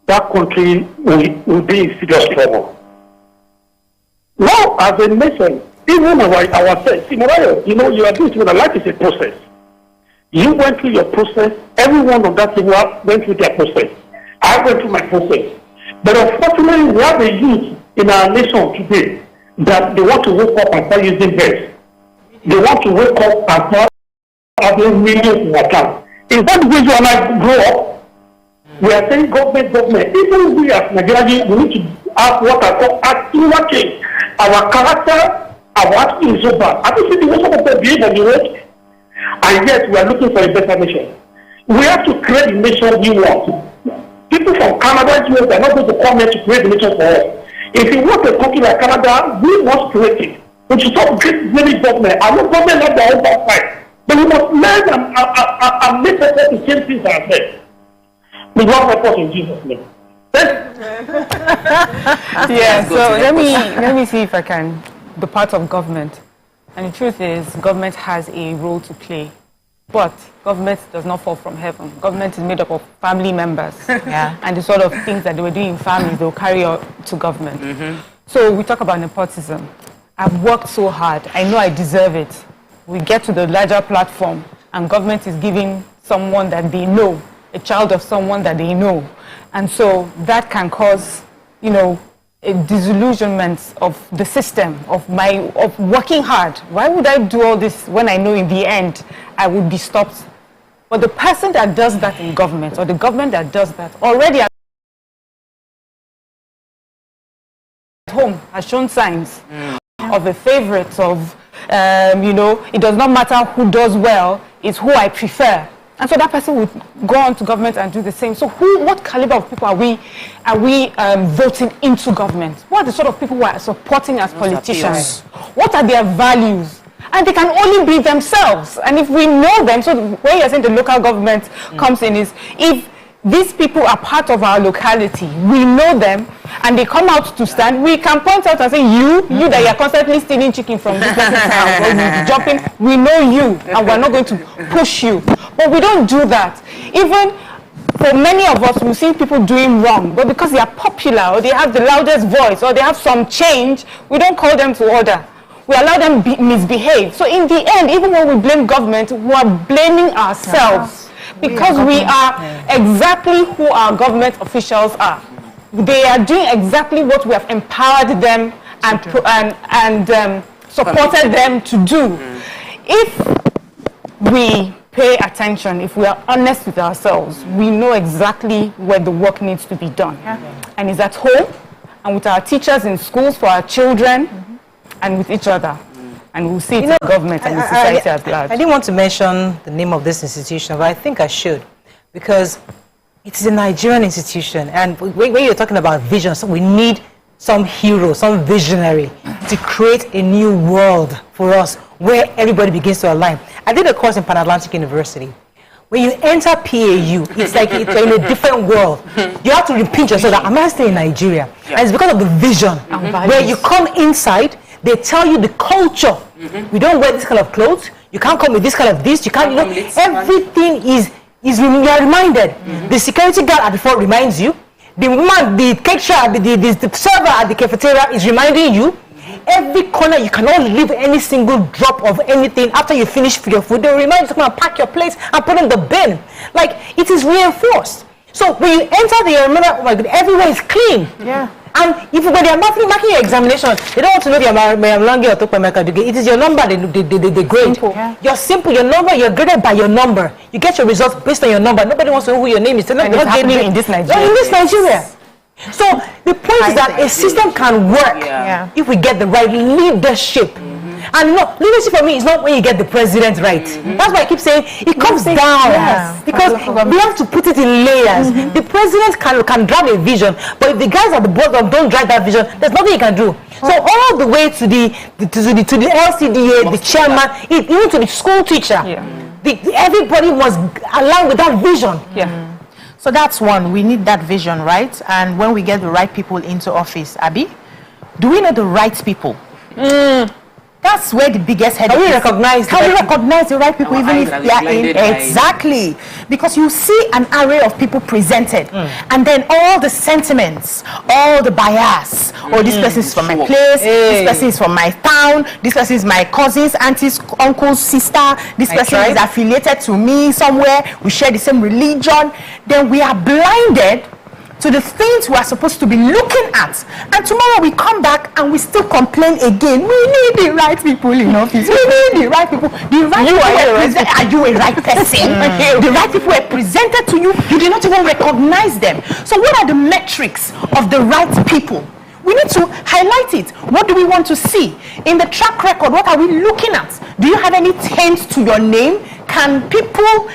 that country will be in serious trouble. Now, as a nation, even ourselves, see, Muhammad, you know, you are doing what I like is a process. You went through your process. Everyone of that team went through their process. I went through my process. But unfortunately, we have a youth in our nation today that they want to wake up and start using beds. They want to wake up and start having millions in account. Is that the way you and I grow up? We are saying government. Even we as Nigerians, we need to have what I call active change. Our character, our attitude is so bad. Have you seen the way some of them behave on the road? And yet we are looking for a better nation. We have to create the nation we want. People from Canada, US, they are not going to come here to create the nation for us. If you want a country like Canada, we must create it. We should stop blaming government. I know government have their own bad side. But we must learn and make effort to change things ourselves. We want effort in Jesus' name. Yeah, so let me see if I can be part of government. And the truth is, government has a role to play. But government does not fall from heaven. Government is made up of family members. And the sort of things that they were doing in families, they'll carry out to government. So we talk about nepotism. I've worked so hard. I know I deserve it. We get to the larger platform, and government is giving someone that they know, a child of someone that they know. And so that can cause, you know, a disillusionment of the system, of working hard. Why would I do all this when I know in the end I would be stopped? But the person that does that in government, or the government that does that already at home has shown signs of a favorite, of, you know, it does not matter who does well, it's who I prefer. And so that person would go on to government and do the same. So what caliber of people are we voting into government? What are the sort of people who are supporting as politicians? What are their values? And they can only be themselves. And if we know them, so where you're saying the local government comes in is, if these people are part of our locality, we know them, and they come out to stand, we can point out and say, you that you're constantly stealing chicken from this person's house, or you're jumping, we know you, and we're not going to push you. But we don't do that. Even for many of us, we see people doing wrong, but because they are popular, or they have the loudest voice, or they have some change, we don't call them to order. We allow them misbehave. So in the end, even when we blame government, we are blaming ourselves. Because we are exactly who our government officials are. They are doing exactly what we have empowered them and supported them to do. If we pay attention, if we are honest with ourselves, we know exactly where the work needs to be done. And it's at home, and with our teachers in schools, for our children, and with each other. And we'll see it in government and in society at large. I didn't want to mention the name of this institution, but I think I should, because it is a Nigerian institution. And when you're talking about vision, so we need some hero, some visionary to create a new world for us where everybody begins to align. I did a course in Pan Atlantic University. When you enter PAU, it's like you're in a different world. You have to repeat yourself that, am I still in Nigeria? And it's because of the vision. Where you come inside, they tell you the culture. We don't wear this kind of clothes. You can't come with this kind of this. You can't, everything is you are reminded. The security guard at the front reminds you. The woman, the cake shop, the server at the cafeteria is reminding you. Every corner, you cannot leave any single drop of anything after you finish your food. They remind you to come and pack your plates and put in the bin. Like, it is reinforced. So when you enter there, remember, oh my God, everywhere is clean. And if when they are marking your examination, they don't want to know it is your number they grade. You're simple, your number, you're graded by your number. You get your results based on your number. Nobody wants to know who your name is. And it's happening in this Nigeria. So the point is that a system can work if we get the right leadership. And no, leadership for me is not when you get the president right. That's why I keep saying it comes down. Because we have to put it in layers. The president can drive a vision, but if the guys at the bottom don't drive that vision, there's nothing you can do. So all the way to the LCDA, the chairman, even to the school teacher, everybody must align with that vision. So that's one. We need that vision, right? And when we get the right people into office, Abby, do we know the right people? That's where the biggest headache is. Can we recognize the right people even if they are in? Exactly. Because you see an array of people presented, and then all the sentiments, all the bias. Oh, this person is from my place, this person is from my town, this person is my cousin's, auntie's, uncle's sister, this person is affiliated to me somewhere, we share the same religion. Then we are blinded to the things we are supposed to be looking at, and tomorrow we come back and we still complain again. We need the right people in office. We need the right people. The right people are you a right person? The right people were presented to you. You did not even recognize them. So what are the metrics of the right people? We need to highlight it. What do we want to see? In the track record, what are we looking at? Do you have any taint to your name? Can people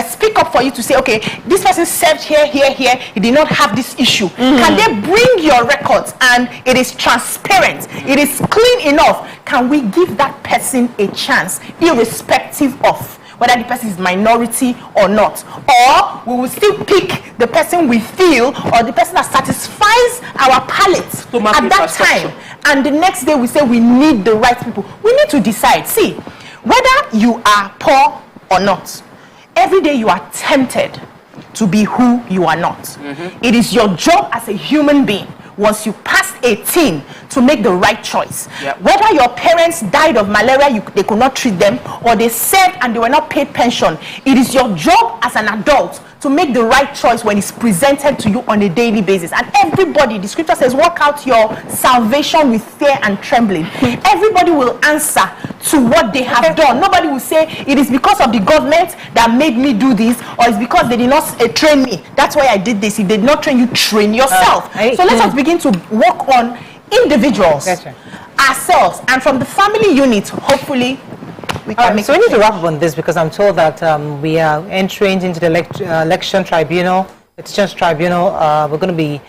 speak up for you to say, okay, this person served here, he did not have this issue. Can they bring your records and it is transparent, it is clean enough? Can we give that person a chance, irrespective of whether the person is minority or not? Or we will still pick the person we feel, or the person that satisfies our palate at that time. And the next day we say we need the right people. We need to decide. See, whether you are poor or not, every day you are tempted to be who you are not. It is your job as a human being, once you pass 18, to make the right choice. Whether your parents died of malaria, they could not treat them, or they served and they were not paid pension, it is your job as an adult to make the right choice when it's presented to you on a daily basis. And everybody, the scripture says, work out your salvation with fear and trembling. Everybody will answer to what they have done. Nobody will say, it is because of the government that made me do this, or it's because they did not train me. That's why I did this. If they did not train you, train yourself. So let us begin to work on individuals, ourselves, and from the family unit, hopefully, So we need to wrap up on this because I'm told that we are entering into the election tribunal, petitions tribunal. We're going to be,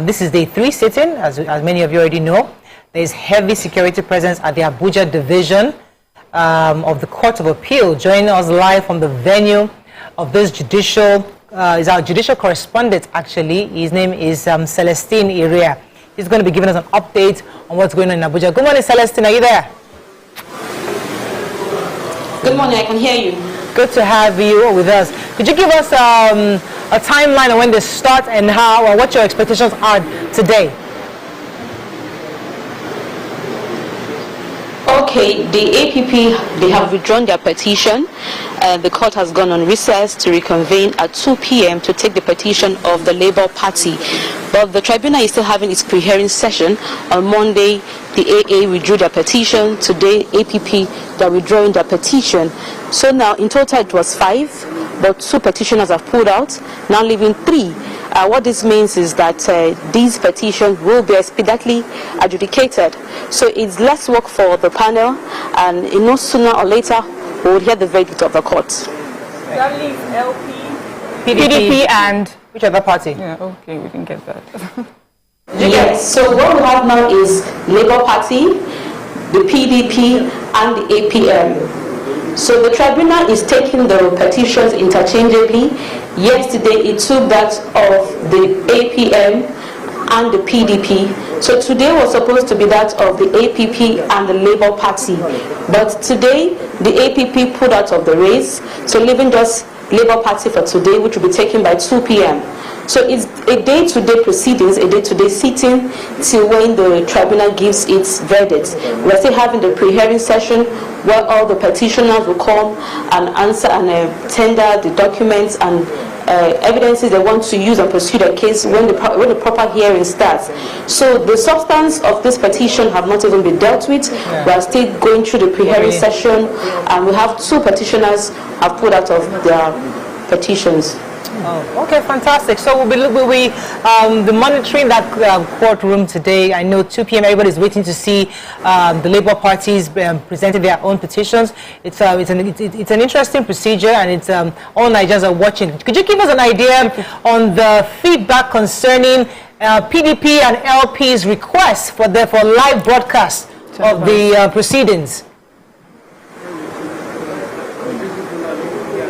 this is day 3 sitting, as many of you already know. There's heavy security presence at the Abuja division of the Court of Appeal. Joining us live from the venue of this judicial, is our judicial correspondent actually. His name is Celestine Iria. He's going to be giving us an update on what's going on in Abuja. Good morning, Celestine. Are you there? Good morning, I can hear you. Good to have you with us. Could you give us a timeline on when they start and how, or what your expectations are today? Okay, the APP, they have withdrawn their petition. The court has gone on recess to reconvene at 2 p.m. to take the petition of the Labour Party. But the tribunal is still having its pre-hearing session. On Monday, the AA withdrew their petition. Today, APP, they're withdrawing their petition. So now, in total, it was 5, but 2 petitioners have pulled out, now leaving 3. What this means is that these petitions will be expediently adjudicated. So it's less work for the panel, and no sooner or later we will hear the verdict of the court. That leaves LP, PDP and which other party? Yeah, okay, we didn't get that. Yes, so what we have now is Labour Party, the PDP, and the APM. So the tribunal is taking the petitions interchangeably. Yesterday it took that of the APM and the PDP. So today was supposed to be that of the APP and the Labour Party. But today the APP pulled out of the race, so leaving just Labour Party for today, which will be taken by 2 p.m. So it's a day-to-day proceedings, a day-to-day sitting till when the tribunal gives its verdict. We're still having the pre-hearing session where all the petitioners will come and answer and tender the documents and evidences they want to use and pursue their case when the proper hearing starts. So the substance of this petition have not even been dealt with. We are still going through the pre-hearing session, and we have 2 petitioners have pulled out of their petitions. Oh, okay, fantastic. So we'll be monitoring that courtroom today. I know 2 p.m. everybody's waiting to see the Labour parties presenting their own petitions. It's an interesting procedure, and it's all Nigerians are watching. Could you give us an idea on the feedback concerning PDP and LP's request for live broadcast of the proceedings?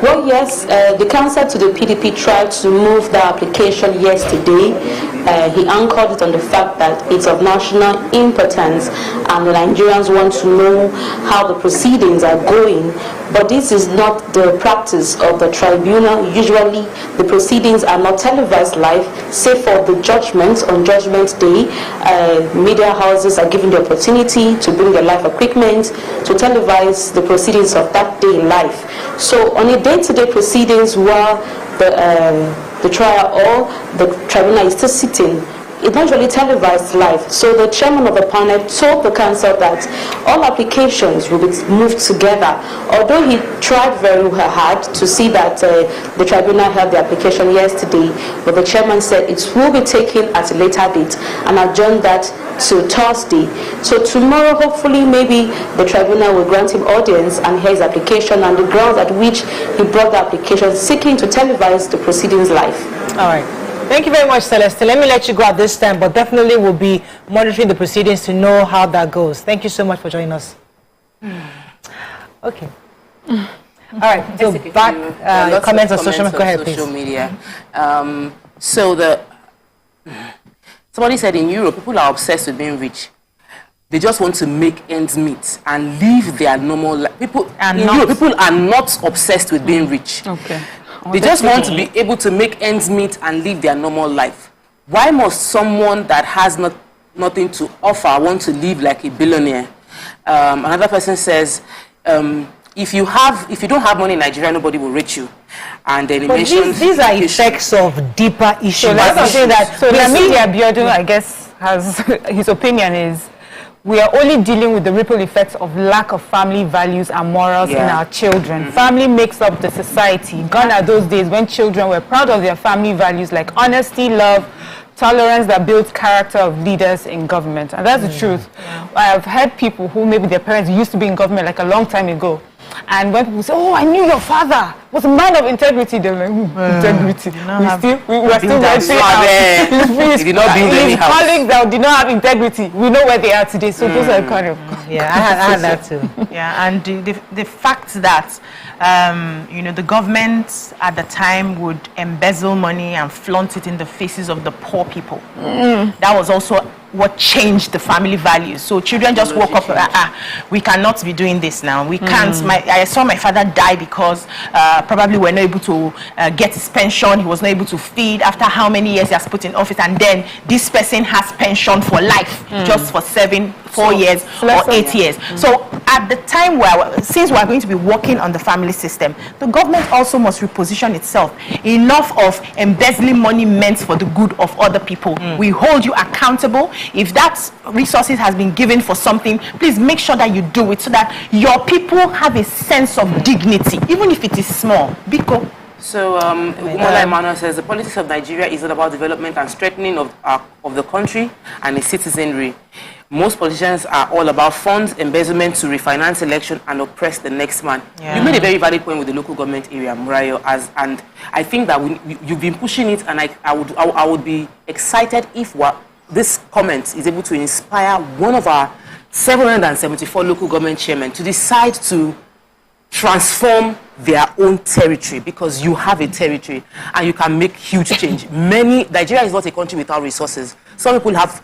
Well, yes, the counsel to the PDP tried to move the application yesterday. He anchored it on the fact that it's of national importance and the Nigerians want to know how the proceedings are going. But this is not the practice of the tribunal. Usually, the proceedings are not televised live, save for the judgment on Judgment Day. Media houses are given the opportunity to bring their live equipment to televise the proceedings of that day live. So on a day-to-day proceedings while the trial or the tribunal is still sitting, it's not really televised live. So the chairman of the panel told the council that all applications will be moved together. Although he tried very hard to see that the tribunal held the application yesterday, but the chairman said it will be taken at a later date and adjourned that to Thursday. So tomorrow, hopefully, maybe the tribunal will grant him audience and hear his application and the grounds at which he brought the application, seeking to televise the proceedings live. All right. Thank you very much, Celeste. Let me let you go at this time, but definitely we'll be monitoring the proceedings to know how that goes. Thank you so much for joining us. Okay. All right. So back comments on social media. Go ahead, please. Social media. Somebody said in Europe, people are obsessed with being rich. They just want to make ends meet and live their normal life. People are not obsessed with being rich. Okay. They just want to be able to make ends meet and live their normal life. Why must someone that has nothing to offer want to live like a billionaire? Another person says, if you don't have money in Nigeria, nobody will rate you. And then these are effects of deeper issues. So that's something that the media Abiodun, I guess, has his opinion is we are only dealing with the ripple effects of lack of family values and morals in our children. Family makes up the society. Gone are those days when children were proud of their family values like honesty, love, tolerance that builds character of leaders in government. And that's the truth. I have heard people who maybe their parents used to be in government like a long time ago. And when people say, oh, I knew your father was a man of integrity, they're like, integrity. We're still He did not build any house. Colleagues that did not have integrity, we know where they are today. So those are kind of... Yeah, I had that too. Yeah, and the fact that, you know, the government at the time would embezzle money and flaunt it in the faces of the poor people. That was also what changed the family values. So children just woke up, we cannot be doing this now. We can't. I saw my father die because probably we're not able to get his pension. He was not able to feed after how many years he has put in office, and then this person has pension for life, just for 4 years or 8 years. So at the time since we are going to be working on the family system, the government also must reposition itself. Enough of embezzling money meant for the good of other people. We hold you accountable. If that resources has been given for something, please make sure that you do it so that your people have a sense of dignity, even if it is small. Biko. So, Umola Emmanuel says the politics of Nigeria is all about development and strengthening of the country and its citizenry. Most politicians are all about funds, embezzlement to refinance election and oppress the next man. You made a very valid point with the local government area, Murayo, and I think that you've been pushing it, and I would be excited if this comment is able to inspire one of our 774 local government chairmen to decide to transform their own territory, because you have a territory and you can make huge change. Nigeria is not a country without resources. Some people have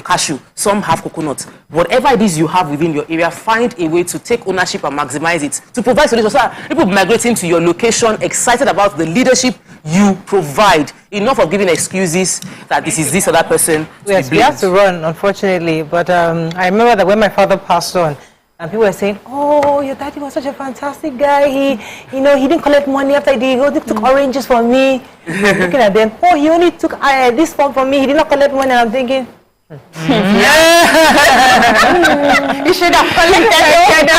cashew, some have coconut. Whatever it is you have within your area, find a way to take ownership and maximize it, to provide solutions. So people migrating to your location, excited about the leadership you provide. Enough of giving excuses that this is this or that person. Yes, we have to run, unfortunately. But I remember that when my father passed on, and people were saying, oh, your daddy was such a fantastic guy. He didn't collect money after he took oranges for me. Looking at them, oh, he only took this form from me. He did not collect money. And I'm thinking, you should have collected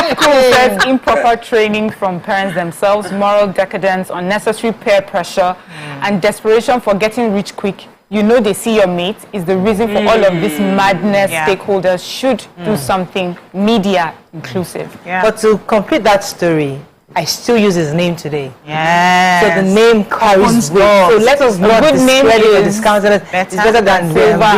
it. Improper training from parents themselves, moral decadence, unnecessary peer pressure, and desperation for getting rich quick. You know they see your mate is the reason for all of this madness. Stakeholders should do something media inclusive. But to complete that story, I still use his name today. Yes. So the name carries weight. So let us not discredit or discount it. It's better than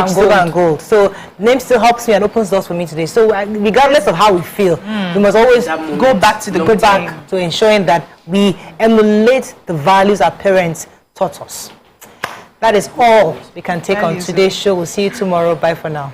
silver and gold. So name still helps me and opens doors for me today. So regardless of how we feel, we must always go back to ensuring that we emulate the values our parents taught us. That is all we can take on today's show. We'll see you tomorrow. Bye for now.